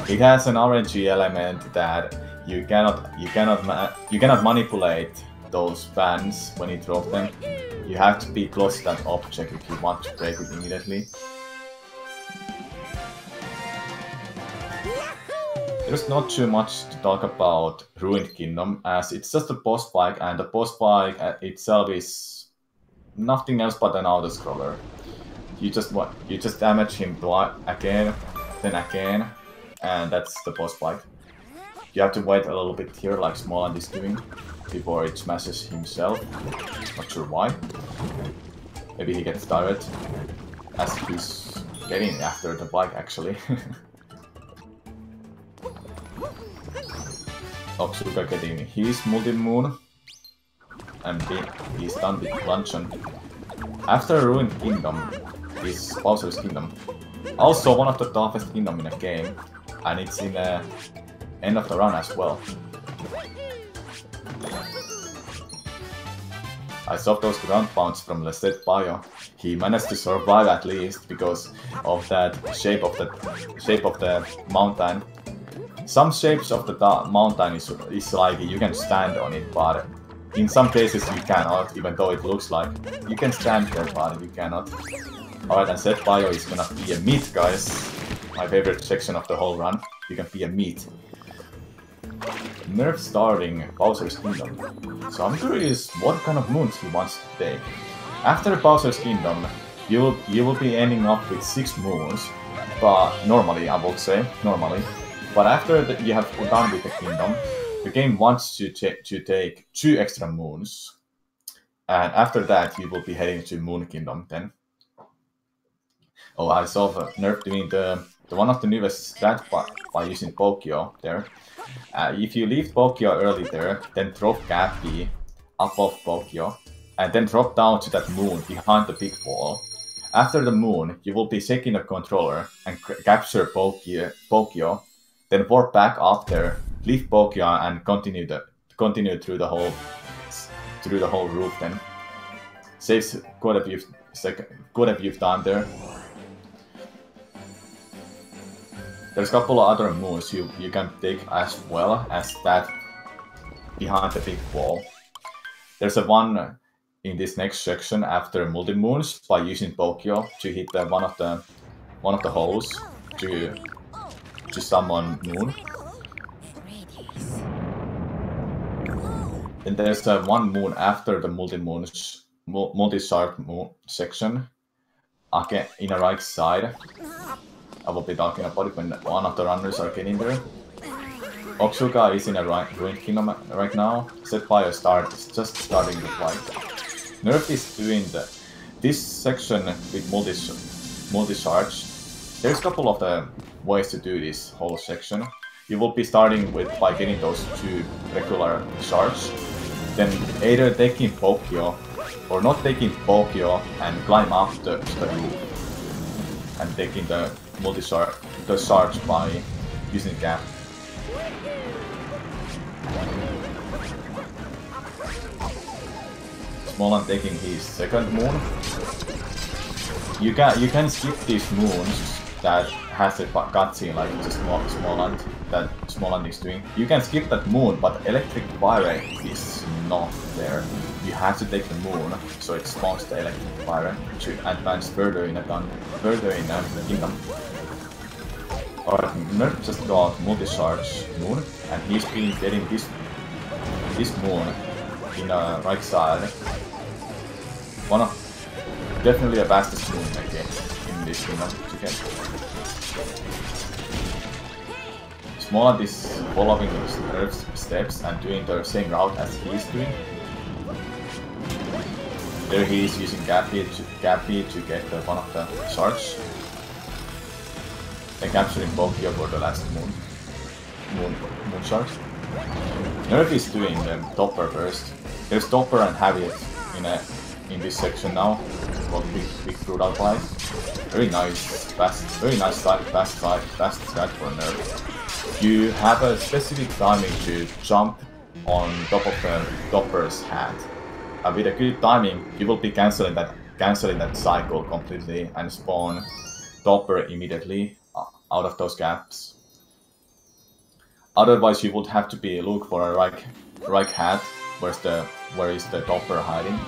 It has an RNG element that you cannot manipulate those fans when you drop them. You have to be close to that object if you want to break it immediately. There's not too much to talk about Ruined Kingdom, as it's just a boss fight, and the boss fight itself is nothing else but an auto-scroller. You just damage him again, then again, and that's the boss fight. You have to wait a little bit here, like Smallant1 is doing, before it smashes himself. Not sure why. Maybe he gets tired, as he's getting after the bike actually. Oxxyga getting his multi-moon, and he's done with Smallant1. After Ruined Kingdom is Bowser's Kingdom, also one of the toughest kingdom in a game, and it's in the end of the run as well. I saw those ground pounds from the sethbio. He managed to survive at least because of that shape of the mountain. Some shapes of the mountain is like you can stand on it, but in some cases you cannot, even though it looks like you can stand there, but you cannot. Alright, and sethbio is gonna be a meat, guys. My favorite section of the whole run. You can be a meat. Nerf starting Bowser's Kingdom. So I'm curious what kind of moons he wants to take. After Bowser's Kingdom, you will be ending up with 6 moons, but normally, I would say, normally. But after you have done with the kingdom, the game wants to take 2 extra moons, and after that you will be heading to Moon Kingdom then. Oh, I saw the Nerf doing the one of the newest stats by using Pokio there. If you leave Pokio early there, then drop Gappy above Pokio, and then drop down to that moon behind the big wall. After the moon, you will be taking a controller and capture Pokio, then warp back up there, leave Pokio, and continue through the whole route. Then saves quite a few time there. There's a couple of other moves you can take as well as that behind the big wall. There's a one in this next section after multi moons by using Pokio to hit one of the holes to summon moon. Then there's one moon after the multi-shard moon section, again in the right side. I will be talking about it when one of the runners are getting there. Oxxyga is in a ruined kingdom right now. sethbio is just starting to fight. Nerf is doing this section with multi-charge. There's a couple of the ways to do this whole section. You will be starting by getting those 2 regular shards, then either taking Pokio or not taking Pokio and climb up the roof and taking the shards by using Gap. Smallant taking his second moon. You can skip these moons that has a cutscene like just Smallant that Smallant is doing. You can skip that moon, but electric fire is not there. You have to take the moon, so it spawns the electric fire to advance further in the kingdom. Alright, Nerf just got multi-charge moon, and he's been getting this moon in the right side. One of definitely the fastest moon I get in this kingdom to get. Smallant is following Nerf's steps and doing the same route as he's doing. There he is using Gappy to get one of the shards. Then capturing Pokio for the last moon shard. Nerf is doing the Topper first. There's Topper and Harriet in this section now. Called Big Brutal Fight. Very nice fast strat for Nerf. You have a specific timing to jump on top of the Topper's hat. With a good timing, you will be cancelling that cycle completely and spawn Topper immediately out of those gaps. Otherwise, you would have to look for a right hat. Where is the Topper hiding?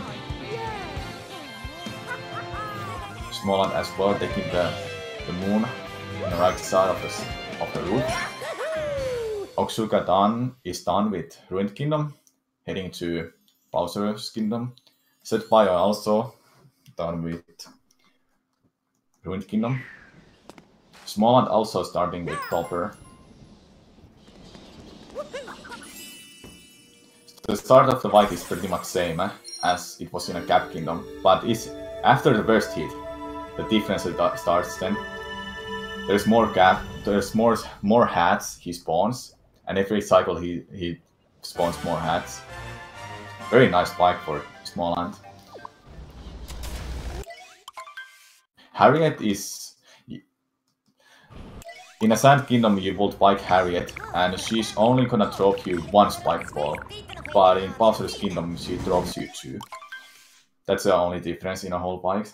Smallant as well taking the moon on the right side of the roof. Oxxyga is done with Ruined Kingdom, heading to Bowser's Kingdom. sethbio also done with Ruined Kingdom. Smallant also starting with Topper. The start of the fight is pretty much same as it was in a Cap Kingdom, but after the first hit, the difference starts then. There's more Gap, there's more hats he spawns, and every cycle he spawns more hats. Very nice fight for Smallant. Harriet is... In a Sand Kingdom you would fight Harriet, and she's only gonna drop you 1 spike ball, but in Bowser's Kingdom she drops you 2. That's the only difference in a whole bike.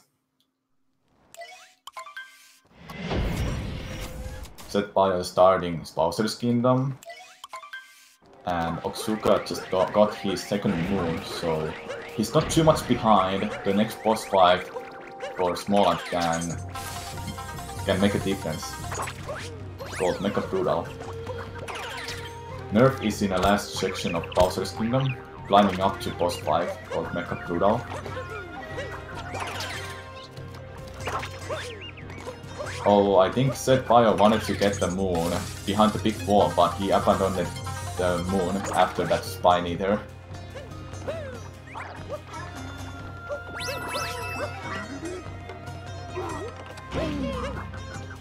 Sethbio starting Bowser's Kingdom. And Oxxyga just got his second moon, so he's not too much behind. The next boss fight for Smallant can make a difference. It's called Mecha Brutal. Nerf is in the last section of Bowser's Kingdom, climbing up to boss fight called Mecha Brutal. Oh, I think sethbio wanted to get the moon behind the big wall, but he abandoned the moon after that spine eater.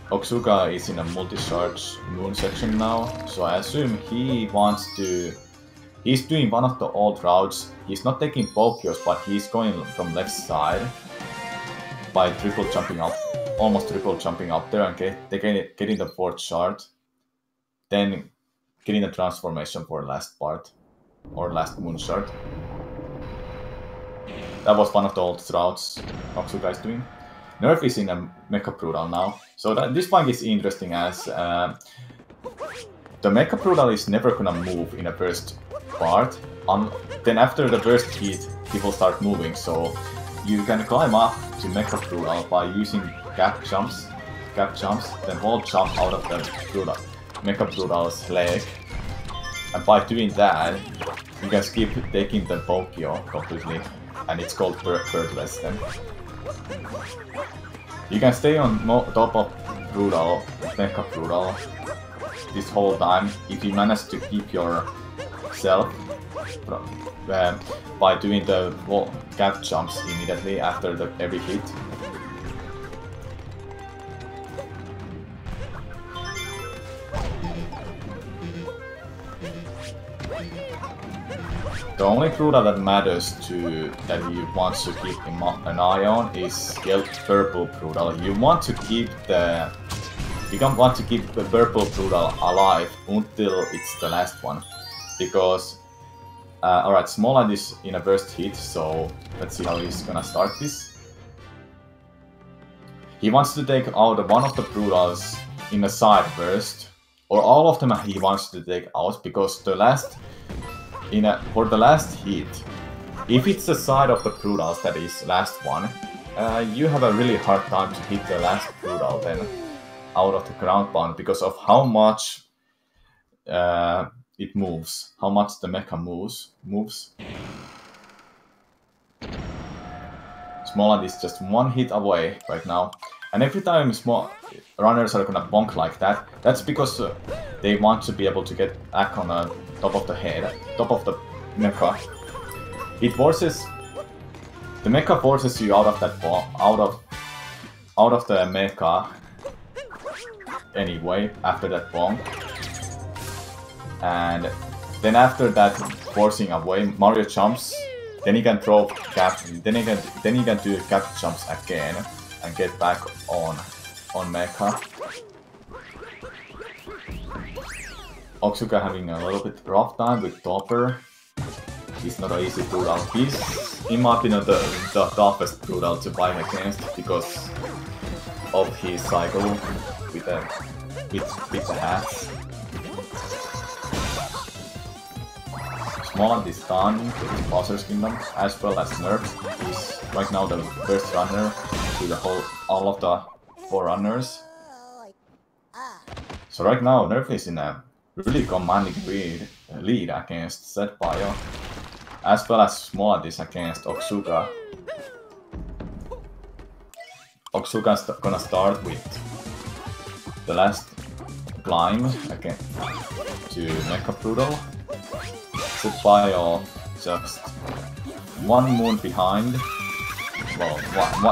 Oxxyga is in a multi-charge moon section now, so I assume he wants to... He's doing one of the old routes. He's not taking Pokios, but he's going from left side by triple jumping up, almost triple jumping up there and getting the fourth shard. Then getting the transformation for last part, or last moon shard. That was one of the old routes Oxxyga is doing. Nerf is in a Mecha Brutal now, so this fight is interesting as the Mecha Brutal is never gonna move in the first part. Then after the first hit, he will start moving, so you can climb up to Mecha Brutal by using gap jumps, then wall jump out of the Mecha Brutal's leg. And by doing that, you can skip taking the Pokio completely, and it's called Birdless then. You can stay on top of Brutal, Mecha Brutal, this whole time if you manage to keep yourself by doing the gap jumps immediately after every hit. The only Brutal that matters that you want to keep an eye on is purple Brutal. You want to keep the purple Brutal alive until it's the last one, because alright, Smallant is in a first hit, so let's see how he's gonna start this. He wants to take out one of the Brutals in the side first, or all of them he wants to take out, because for the last hit, if it's the side of the Brutals that is last one, you have a really hard time to hit the last Brutal then out of the ground pound because of how much it moves, how much the mecha moves. Smallant is just one hit away right now, and every time small runners are gonna bonk like that, that's because they want to be able to get back on the top of the head, top of the mecha. The mecha forces you out of that ball, out of the mecha anyway after that bonk. And then after that forcing away, Mario jumps, then he can throw cap, then he can do cap jumps again and get back on mecha. Oxxyga having a little bit rough time with Topper. He's not an easy Brutal. He's, in my opinion, the toughest Brutal to fight against because of his cycle with the hats. Smallant is done with Bowser's Kingdom as well as Nerf. He's right now the first runner to all of the 4 runners. So right now Nerf is in a really commanding lead against sethbio, as well as Smallant is against Oxxyga. Oxxyga's gonna start with the last climb again to Mecha Brutal. Sethbio just one moon behind. Well,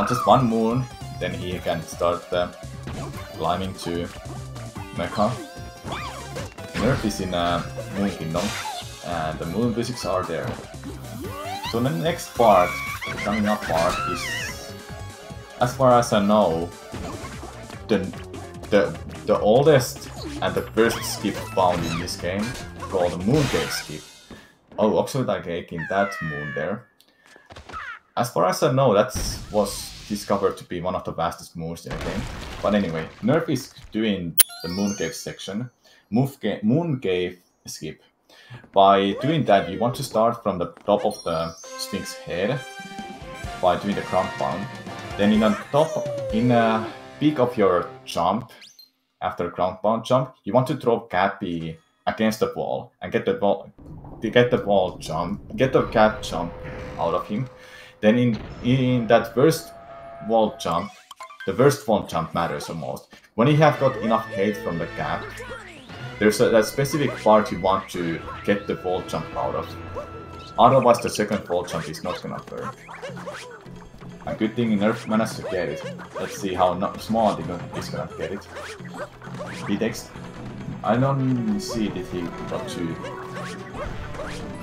just one moon, then he can start climbing to Mecha. Nerf is in a Moon Kingdom, and the moon physics are there. So the next part, the coming up part, is, as far as I know, the oldest and the first skip found in this game, called the Moon Cave skip. Oh, Oxxyga taking that moon there. As far as I know, that was discovered to be one of the fastest moves in the game. But anyway, Nerf is doing the Moon Cave section, Moon Cave skip. By doing that, you want to start from the top of the Sphinx head by doing the ground pound. Then in the peak of your jump, after ground pound jump, you want to throw Cappy against the wall and get the cap jump out of him. Then in that first wall jump, the first wall jump matters the most. When you have got enough hate from the cap, there's that specific part you want to get the wall jump out of. Otherwise the second wall jump is not gonna work. A good thing Nerf managed to get it. Let's see how Smallant1 is gonna get it. He takes... I don't see that he got 2.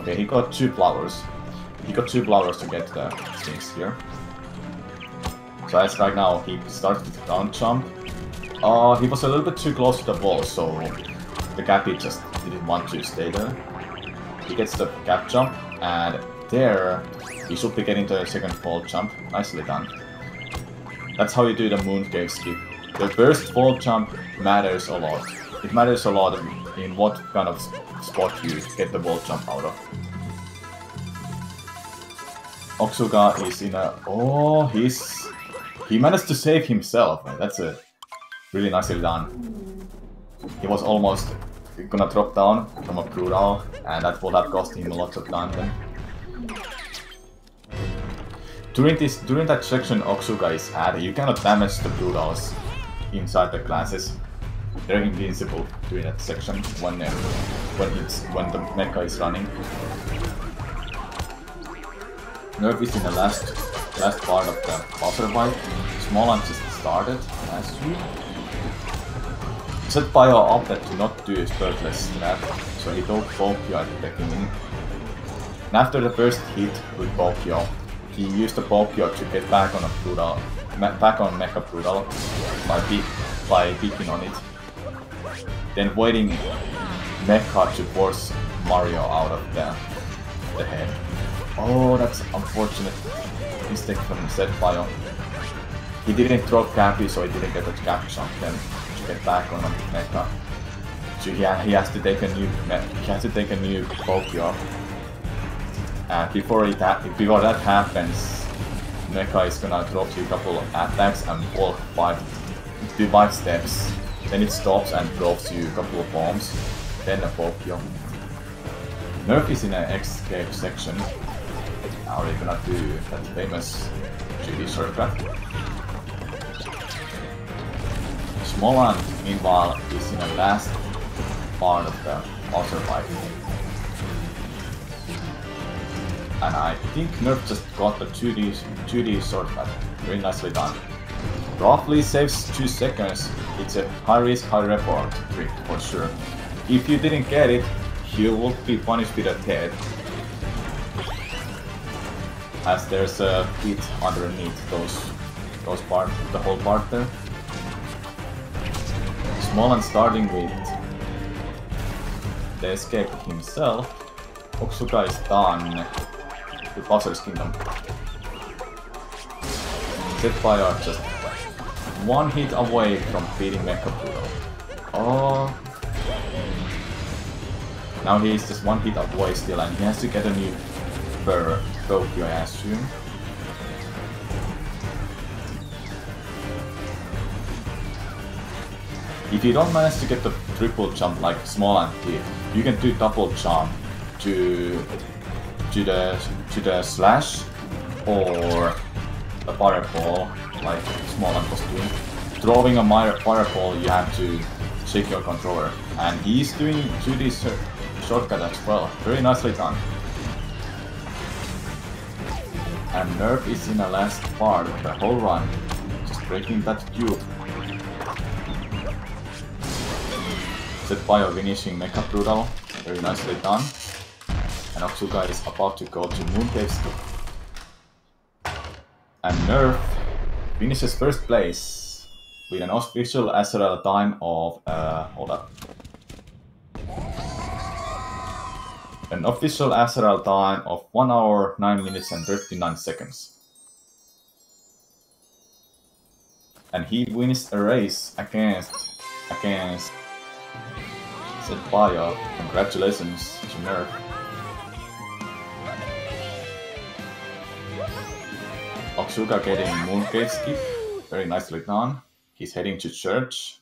Okay, he got 2 flowers. He got 2 flowers to get the things here. So as right now, he started with the down jump. He was a little bit too close to the wall, so the Cappy just didn't want to stay there. He gets the cap jump, and there he should be getting the second wall jump. Nicely done. That's how you do the Moon Cave skip. The first wall jump matters a lot. It matters a lot in what kind of spot you get the wall jump out of. Oxxyga is in a... Oh, he managed to save himself. That's a really nicely done. He was almost gonna drop down from a brutal, and that would have cost him a lot of time then. During that section Oxxyga is at, you cannot damage the brutals inside the classes. They're invincible during that section when the mecha is running. Nerf is in the last part of the buzzer fight. Smallant1 just started last week. Sethbio opted to not do his birthless strat, so he took Bokyo at the beginning. And after the first hit with Bokyo, he used the Bokyo to get back on Mecha Brutal by picking on it. Then waiting Mecha to force Mario out of the head. Oh, that's unfortunate mistake from Sethbio. He didn't throw Cappy, so he didn't get the cap jump then to get back on Mecha. So he has to take a new Bokyo. And before that happens, Mecha is gonna drop you a couple of attacks and walk 5 steps. Then it stops and drops you a couple of bombs. Then a Bokyo. Nerf is in an escape section. Now we're gonna do that famous 2D shortcut. Smallant1, meanwhile, is in the last part of the buzzer fight. And I think Nerf just got the 2D shortcut. Very nicely done. Roughly saves 2 seconds. It's a high risk, high reward trick for sure. If you didn't get it, you will be punished with a head. As there's a pit underneath those parts, the whole part there. Smallant1 starting with the escape himself. Oxxyga is done with Buzzer's Kingdom. Sethbio just 1 hit away from beating Mecha Brutal. Oh. Now he's just 1 hit away still, and he has to get a new Tokyo, I assume. If you don't manage to get the triple jump like Smallant1 did, you can do double jump to the slash or a fireball like Smallant1 was doing. Throwing a fireball, you have to shake your controller, and he's doing 2D shortcut as well. Very nicely done. And Nerf is in the last part of the whole run, just breaking that cube. Sethbio finishing Mecha Brutal, very nicely done. And Oxxyga is about to go to Moon Cave skip. And Nerf finishes first place with an official SRL time of hold up. An official SRL time of 1 hour, 9 minutes and 39 seconds. And he wins a race against sethbio. Congratulations to Nerf. Oxxyga getting Mooncave skip. Very nicely done. He's heading to church.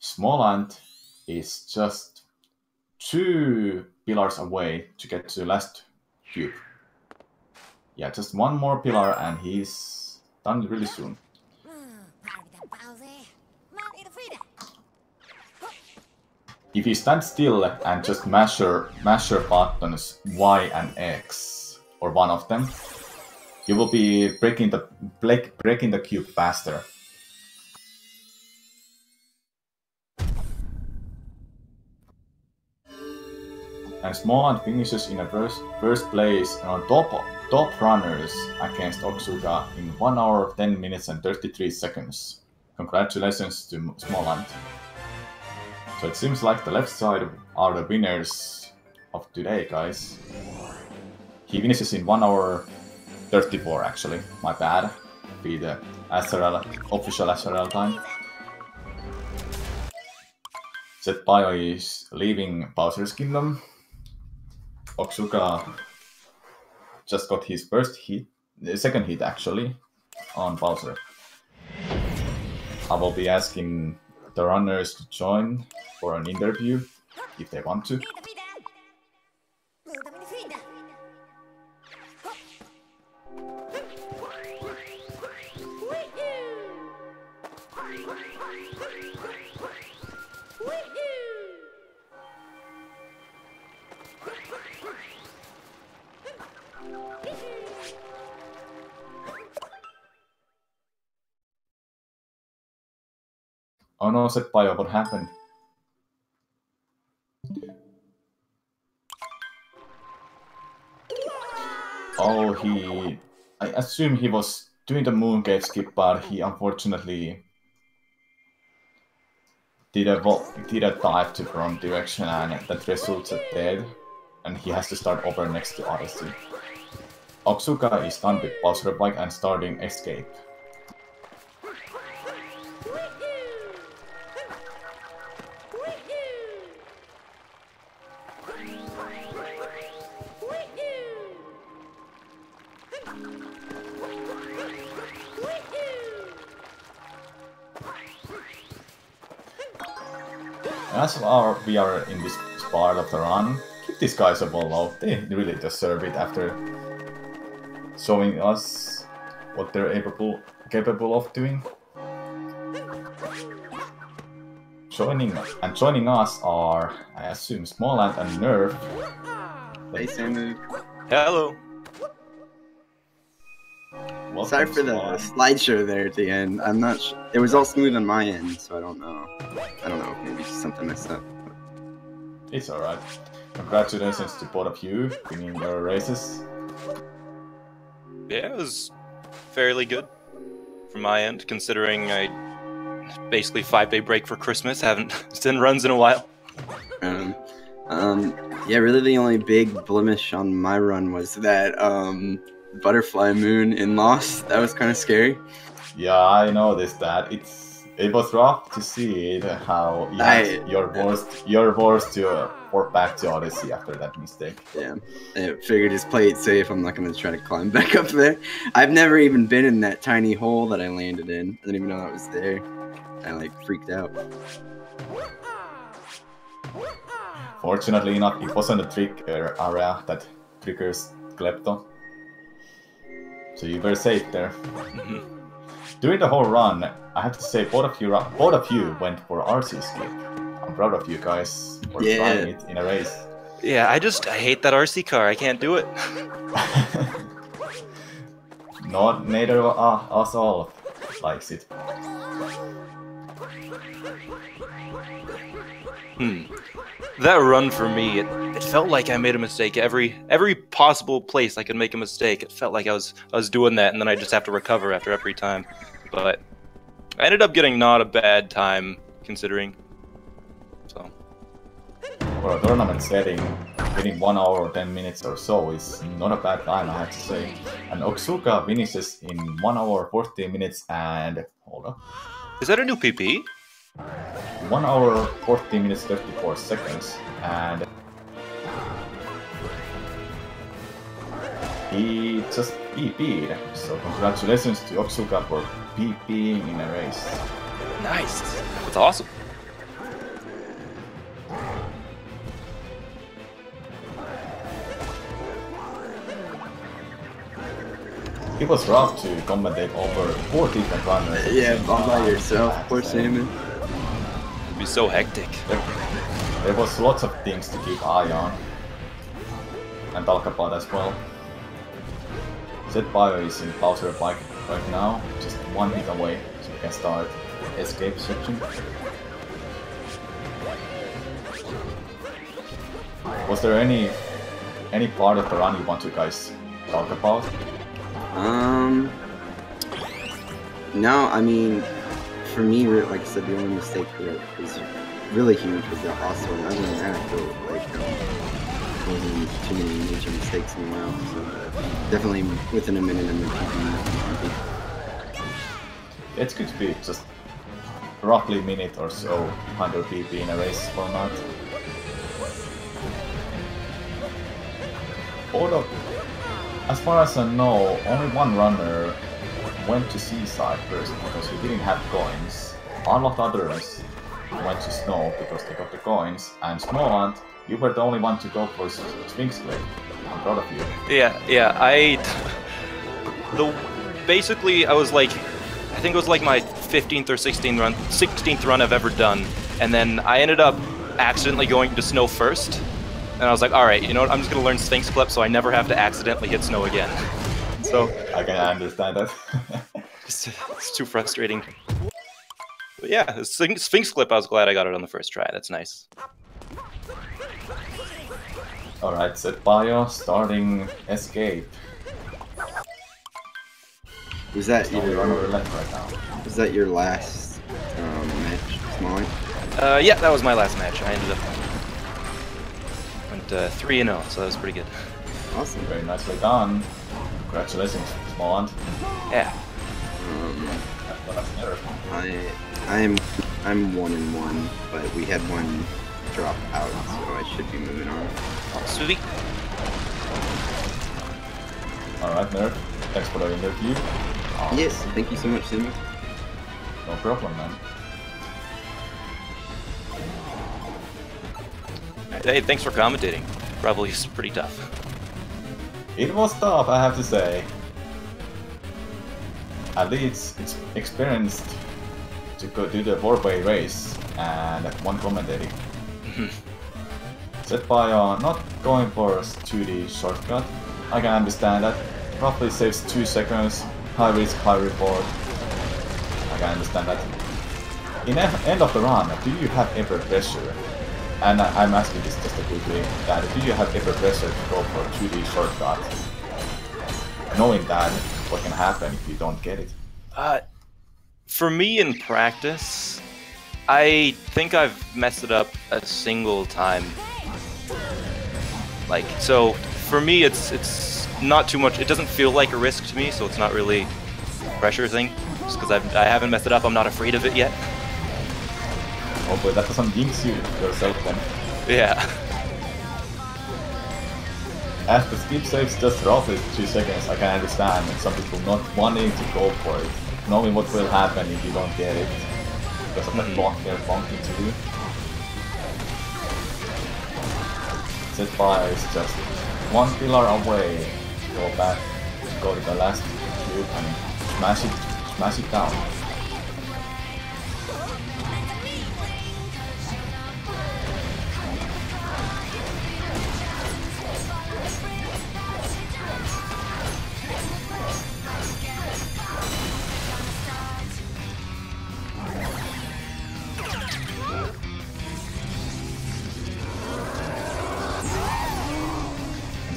Smallant is just 2 pillars away to get to the last cube. Yeah, just 1 more pillar and he's done really soon. If you stand still and just measure buttons Y and X, or one of them, you will be breaking the cube faster. And Smallant finishes in a first place on top runners against Oxxyga in 1 hour, 10 minutes and 33 seconds. Congratulations to Smallant. So it seems like the left side are the winners of today, guys. He finishes in 1 hour 34 actually, my bad. Be the SRL, official SRL time. sethbio is leaving Bowser's Kingdom. Oxxyga just got his first hit, the second hit actually, on Bowser. I will be asking the runners to join for an interview if they want to. Oh no, sethbio, what happened? Oh, I assume he was doing the Mooncave skip, but he unfortunately did a dive to the wrong direction, and that results in dead, and he has to start over next to Odyssey. Oxxyga is done with Bowser Bike and starting Escape. As we are in this part of the run, give these guys a ball out. They really deserve it after showing us what they're capable of doing. Joining us are, I assume, Smallant and Nerf. Hey, Samu. Hello. Welcome, Sorry for the slideshow there at the end. I'm not sure. It was all smooth on my end, so I don't know. Maybe something messed up. It's alright. Congratulations to both of you winning your races. Yeah, it was fairly good from my end, considering I basically 5-day break for Christmas. Haven't done runs in a while. Yeah, really the only big blemish on my run was that butterfly moon in Lost. That was kind of scary. Yeah, I noticed that. It was rough to see how you had your worst to port back to Odyssey after that mistake. Yeah, I figured just play it safe. I'm not going to try to climb back up there. I've never even been in that tiny hole that I landed in. I didn't even know that was there. I like freaked out. Fortunately enough, it wasn't a trick area that triggers Klepto. So you were safe there. During the whole run, I have to say both of you went for RC skip. I'm proud of you guys for trying it in a race. Yeah, I hate that RC car. I can't do it. Neither of us all likes it. That run for me, it felt like I made a mistake. Every possible place I could make a mistake, it felt like I was doing that, and then I just have to recover after every time. But I ended up getting not a bad time, considering. So For a tournament setting, getting 1 hour or 10 minutes or so is not a bad time, I have to say. And Oxxyga finishes in 1 hour 14 minutes and... hold up. Is that a new PP? 1 hour 14 minutes 34 seconds, and he just PP'd. So congratulations to Oxxyga for PPing in a race. Nice. That's awesome. It was rough to commentate over 4 different runners. Yeah, all by yourself, poor Salmon. It'd be so hectic. There was lots of things to keep eye on. And talk about as well. Sethbio is in Bowser bike right now, just 1 hit away, so we can start escape section. Was there any part of the run you want to guys talk about? No, I mean, for me, like I said, the only mistake that was really huge was the hostile. Other than that, I feel like there wasn't too many major mistakes in a while, so definitely within a minute I'm repeating. It's good to be just roughly a minute or so 100 PP in a race format. Hold up. As far as I know, only one runner went to seaside first because he didn't have coins. All of the others went to snow because they got the coins, and Smallant, you were the only one to go for Sphinx Cliff. I'm proud of you. Yeah, basically I was like, I think it was like my 15th or 16th run I've ever done, and then I ended up accidentally going to snow first. And I was like, alright, you know what, I'm just going to learn Sphinx Clip so I never have to accidentally hit snow again. So I can understand that. it's too frustrating. But yeah, Sphinx Clip, I was glad I got it on the first try. That's nice. Alright, Sethbio starting escape. Was that your runner left right now? Was that your last match, Smallant? Yeah, that was my last match. I ended up went 3-0, so that was pretty good. Awesome. Very nicely done. Congratulations, Smallant. Yeah. I'm 1-1, but we had one drop out, so I should be moving on. Oh, sweet. Alright, Nerd. Thanks for the interview. Yes, thank you so much, Simon. No problem, man. Hey, thanks for commentating. Probably is pretty tough. It was tough, I have to say. At least it's experienced to go do the 4-way race and one commentating. Sethbio not going for a 2D shortcut. I can understand that. Roughly saves 2 seconds. High risk, high reward. I can understand that. In end of the run, do you have ever pressure? And I'm asking this just quickly, that do you have ever pressure to go for a 2D shortcut? Knowing that, what can happen if you don't get it? For me in practice, I think I've messed it up a single time. Like, so for me it's not too much, it doesn't feel like a risk to me, so it's not really a pressure thing. Just because I haven't messed it up, I'm not afraid of it yet. Hopefully that doesn't jinx you yourself then. Yeah. As the skip saves just roughly 2 seconds, I can understand some people not wanting to go for it, knowing what will happen if you don't get it, because of that block they're bumping to you. Sethbio is just 1 pillar away to go back, to go to the last cube and smash it down.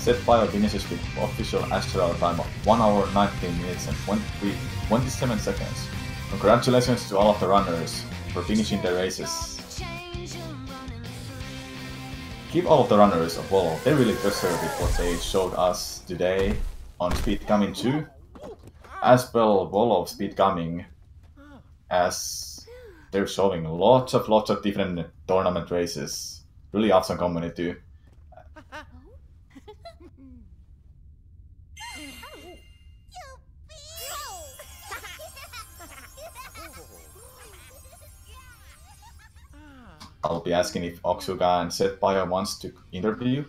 Sethbio finishes with official Astral time of 1 hour 19 minutes and 27 seconds. Congratulations to all of the runners for finishing their races. give all of the runners a follow. They really deserve it what they showed us today on Speed Coming 2. As well, Wall of Speed Coming, as they're showing lots of different tournament races. Really awesome community. I'll be asking if Oxxyga and sethbio wants to interview.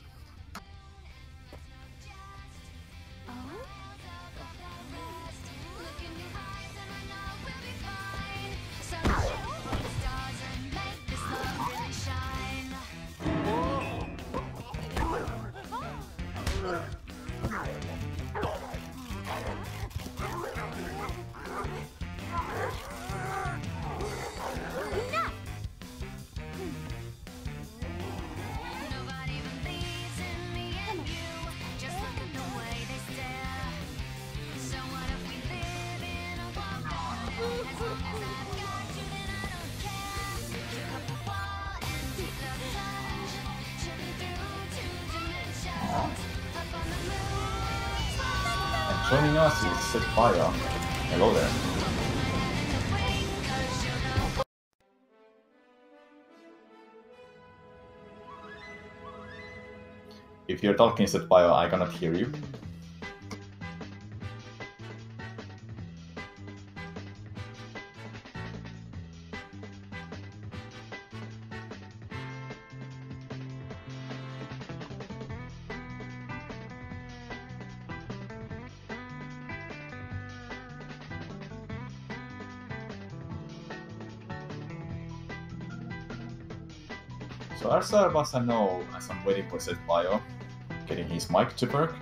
Joining us is sethbio. Hello there. If you're talking sethbio, I cannot hear you. So as far as I know, as I'm waiting for sethbio, getting his mic to work,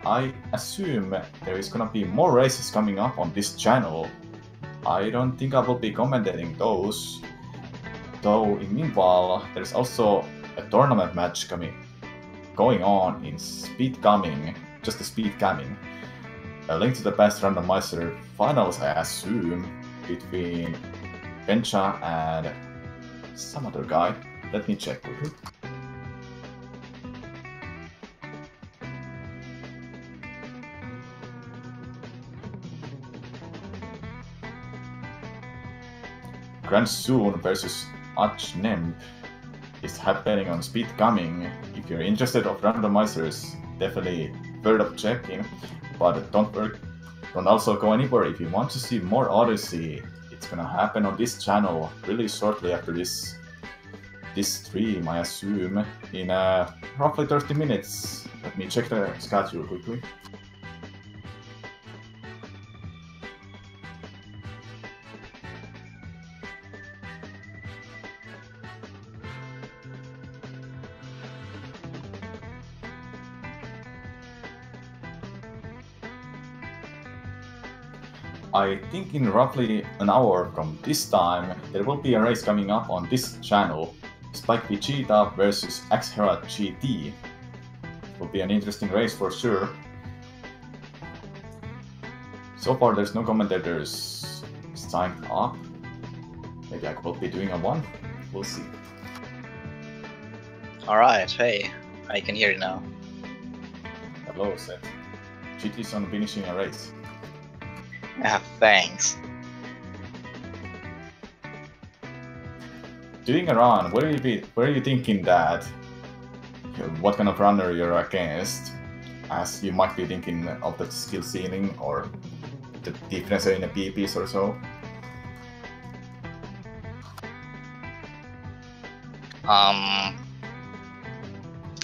I assume there is gonna be more races coming up on this channel. I don't think I will be commentating those, though in meanwhile there's also a tournament match going on in Speed Coming, just the Speed Coming. A Link to the Past randomizer finals, I assume, between Bencha and some other guy. Let me check quickly. Grand Soon versus Nemp is happening on Speed Coming. If you're interested of randomizers, definitely worth checking. But don't also go anywhere. If you want to see more Odyssey, it's gonna happen on this channel really shortly after this stream, I assume, in roughly 30 minutes. Let me check the schedule quickly. I think in roughly an hour from this time, there will be a race coming up on this channel. Spike Vegeta versus X-Hera GT. It will be an interesting race for sure. So far there's no commentators signed up. Maybe I will be doing a one. We'll see. Alright, hey, I can hear you now. Hello, Seth. GT's on finishing a race. Yeah, thanks. Doing a run, where are you thinking that? What kind of runner you're against? As you might be thinking of the skill ceiling or the difference in the PPs or so.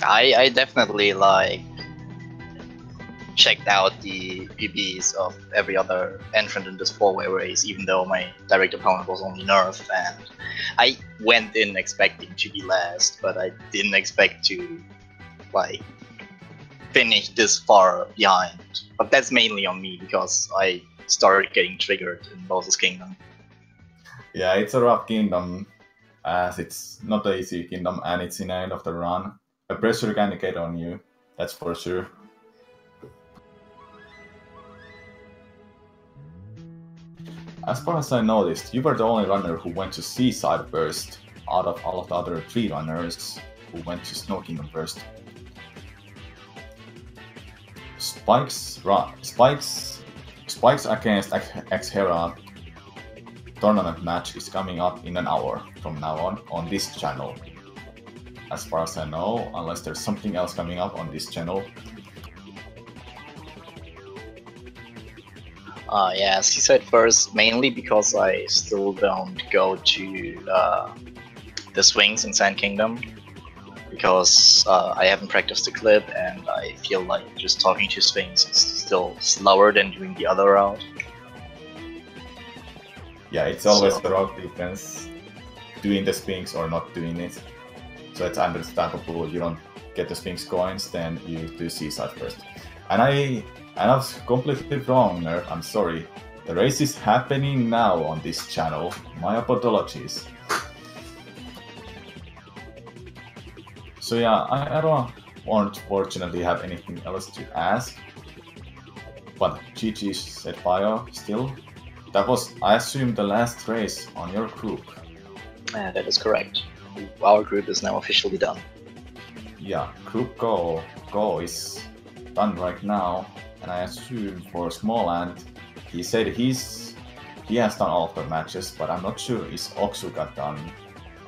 I definitely checked out the PBs of every other entrant in this 4-way race, even though my direct opponent was only Nerf, and I went in expecting to be last, but I didn't expect to finish this far behind. But that's mainly on me because I started getting triggered in Moses Kingdom. Yeah, it's a rough kingdom, as it's not an easy kingdom and it's in the end of the run. A pressure can get on you, that's for sure. As far as I noticed, you were the only runner who went to Seaside first out of all of the other 3 runners. who went to Snow Kingdom first. Spikes against X-Hera tournament match is coming up in an hour from now on this channel. As far as I know, unless there's something else coming up on this channel. Yeah, as he said first, mainly because I still don't go to the swings in Sand Kingdom, because I haven't practiced the clip and I feel like just talking to swings is still slower than doing the other route. Yeah, it's always the route difference, doing the swings or not doing it. So it's understandable. You don't get the swings coins, then you do seaside first. And I was completely wrong, Nerf. I'm sorry. The race is happening now on this channel. My apologies. So yeah, I don't unfortunately have anything else to ask. But GG sethbio still. That was, I assume, the last race on your group. Yeah, that is correct. Our group is now officially done. Yeah, group go is done right now. And I assume for Smallant, he said he has done all of the matches, but I'm not sure is Oxxyga done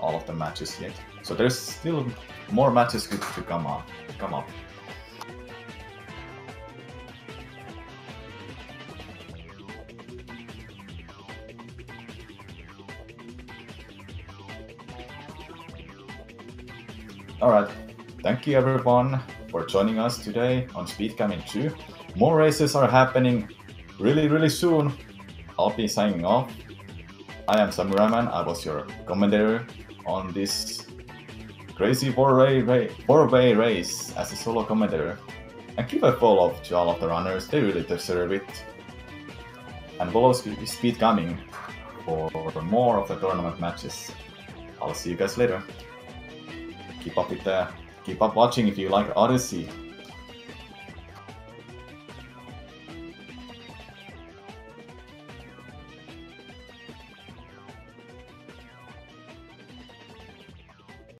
all of the matches yet. So there's still more matches to come up. Alright, thank you everyone for joining us today on Speedcamming 2. More races are happening really soon. I'll be signing off. I am Samuraiman, I was your commentator on this crazy 4-way race as a solo commentator. And give a follow to all of the runners, they really deserve it. And follow Speedcamming for more of the tournament matches. I'll see you guys later. Keep up watching if you like Odyssey.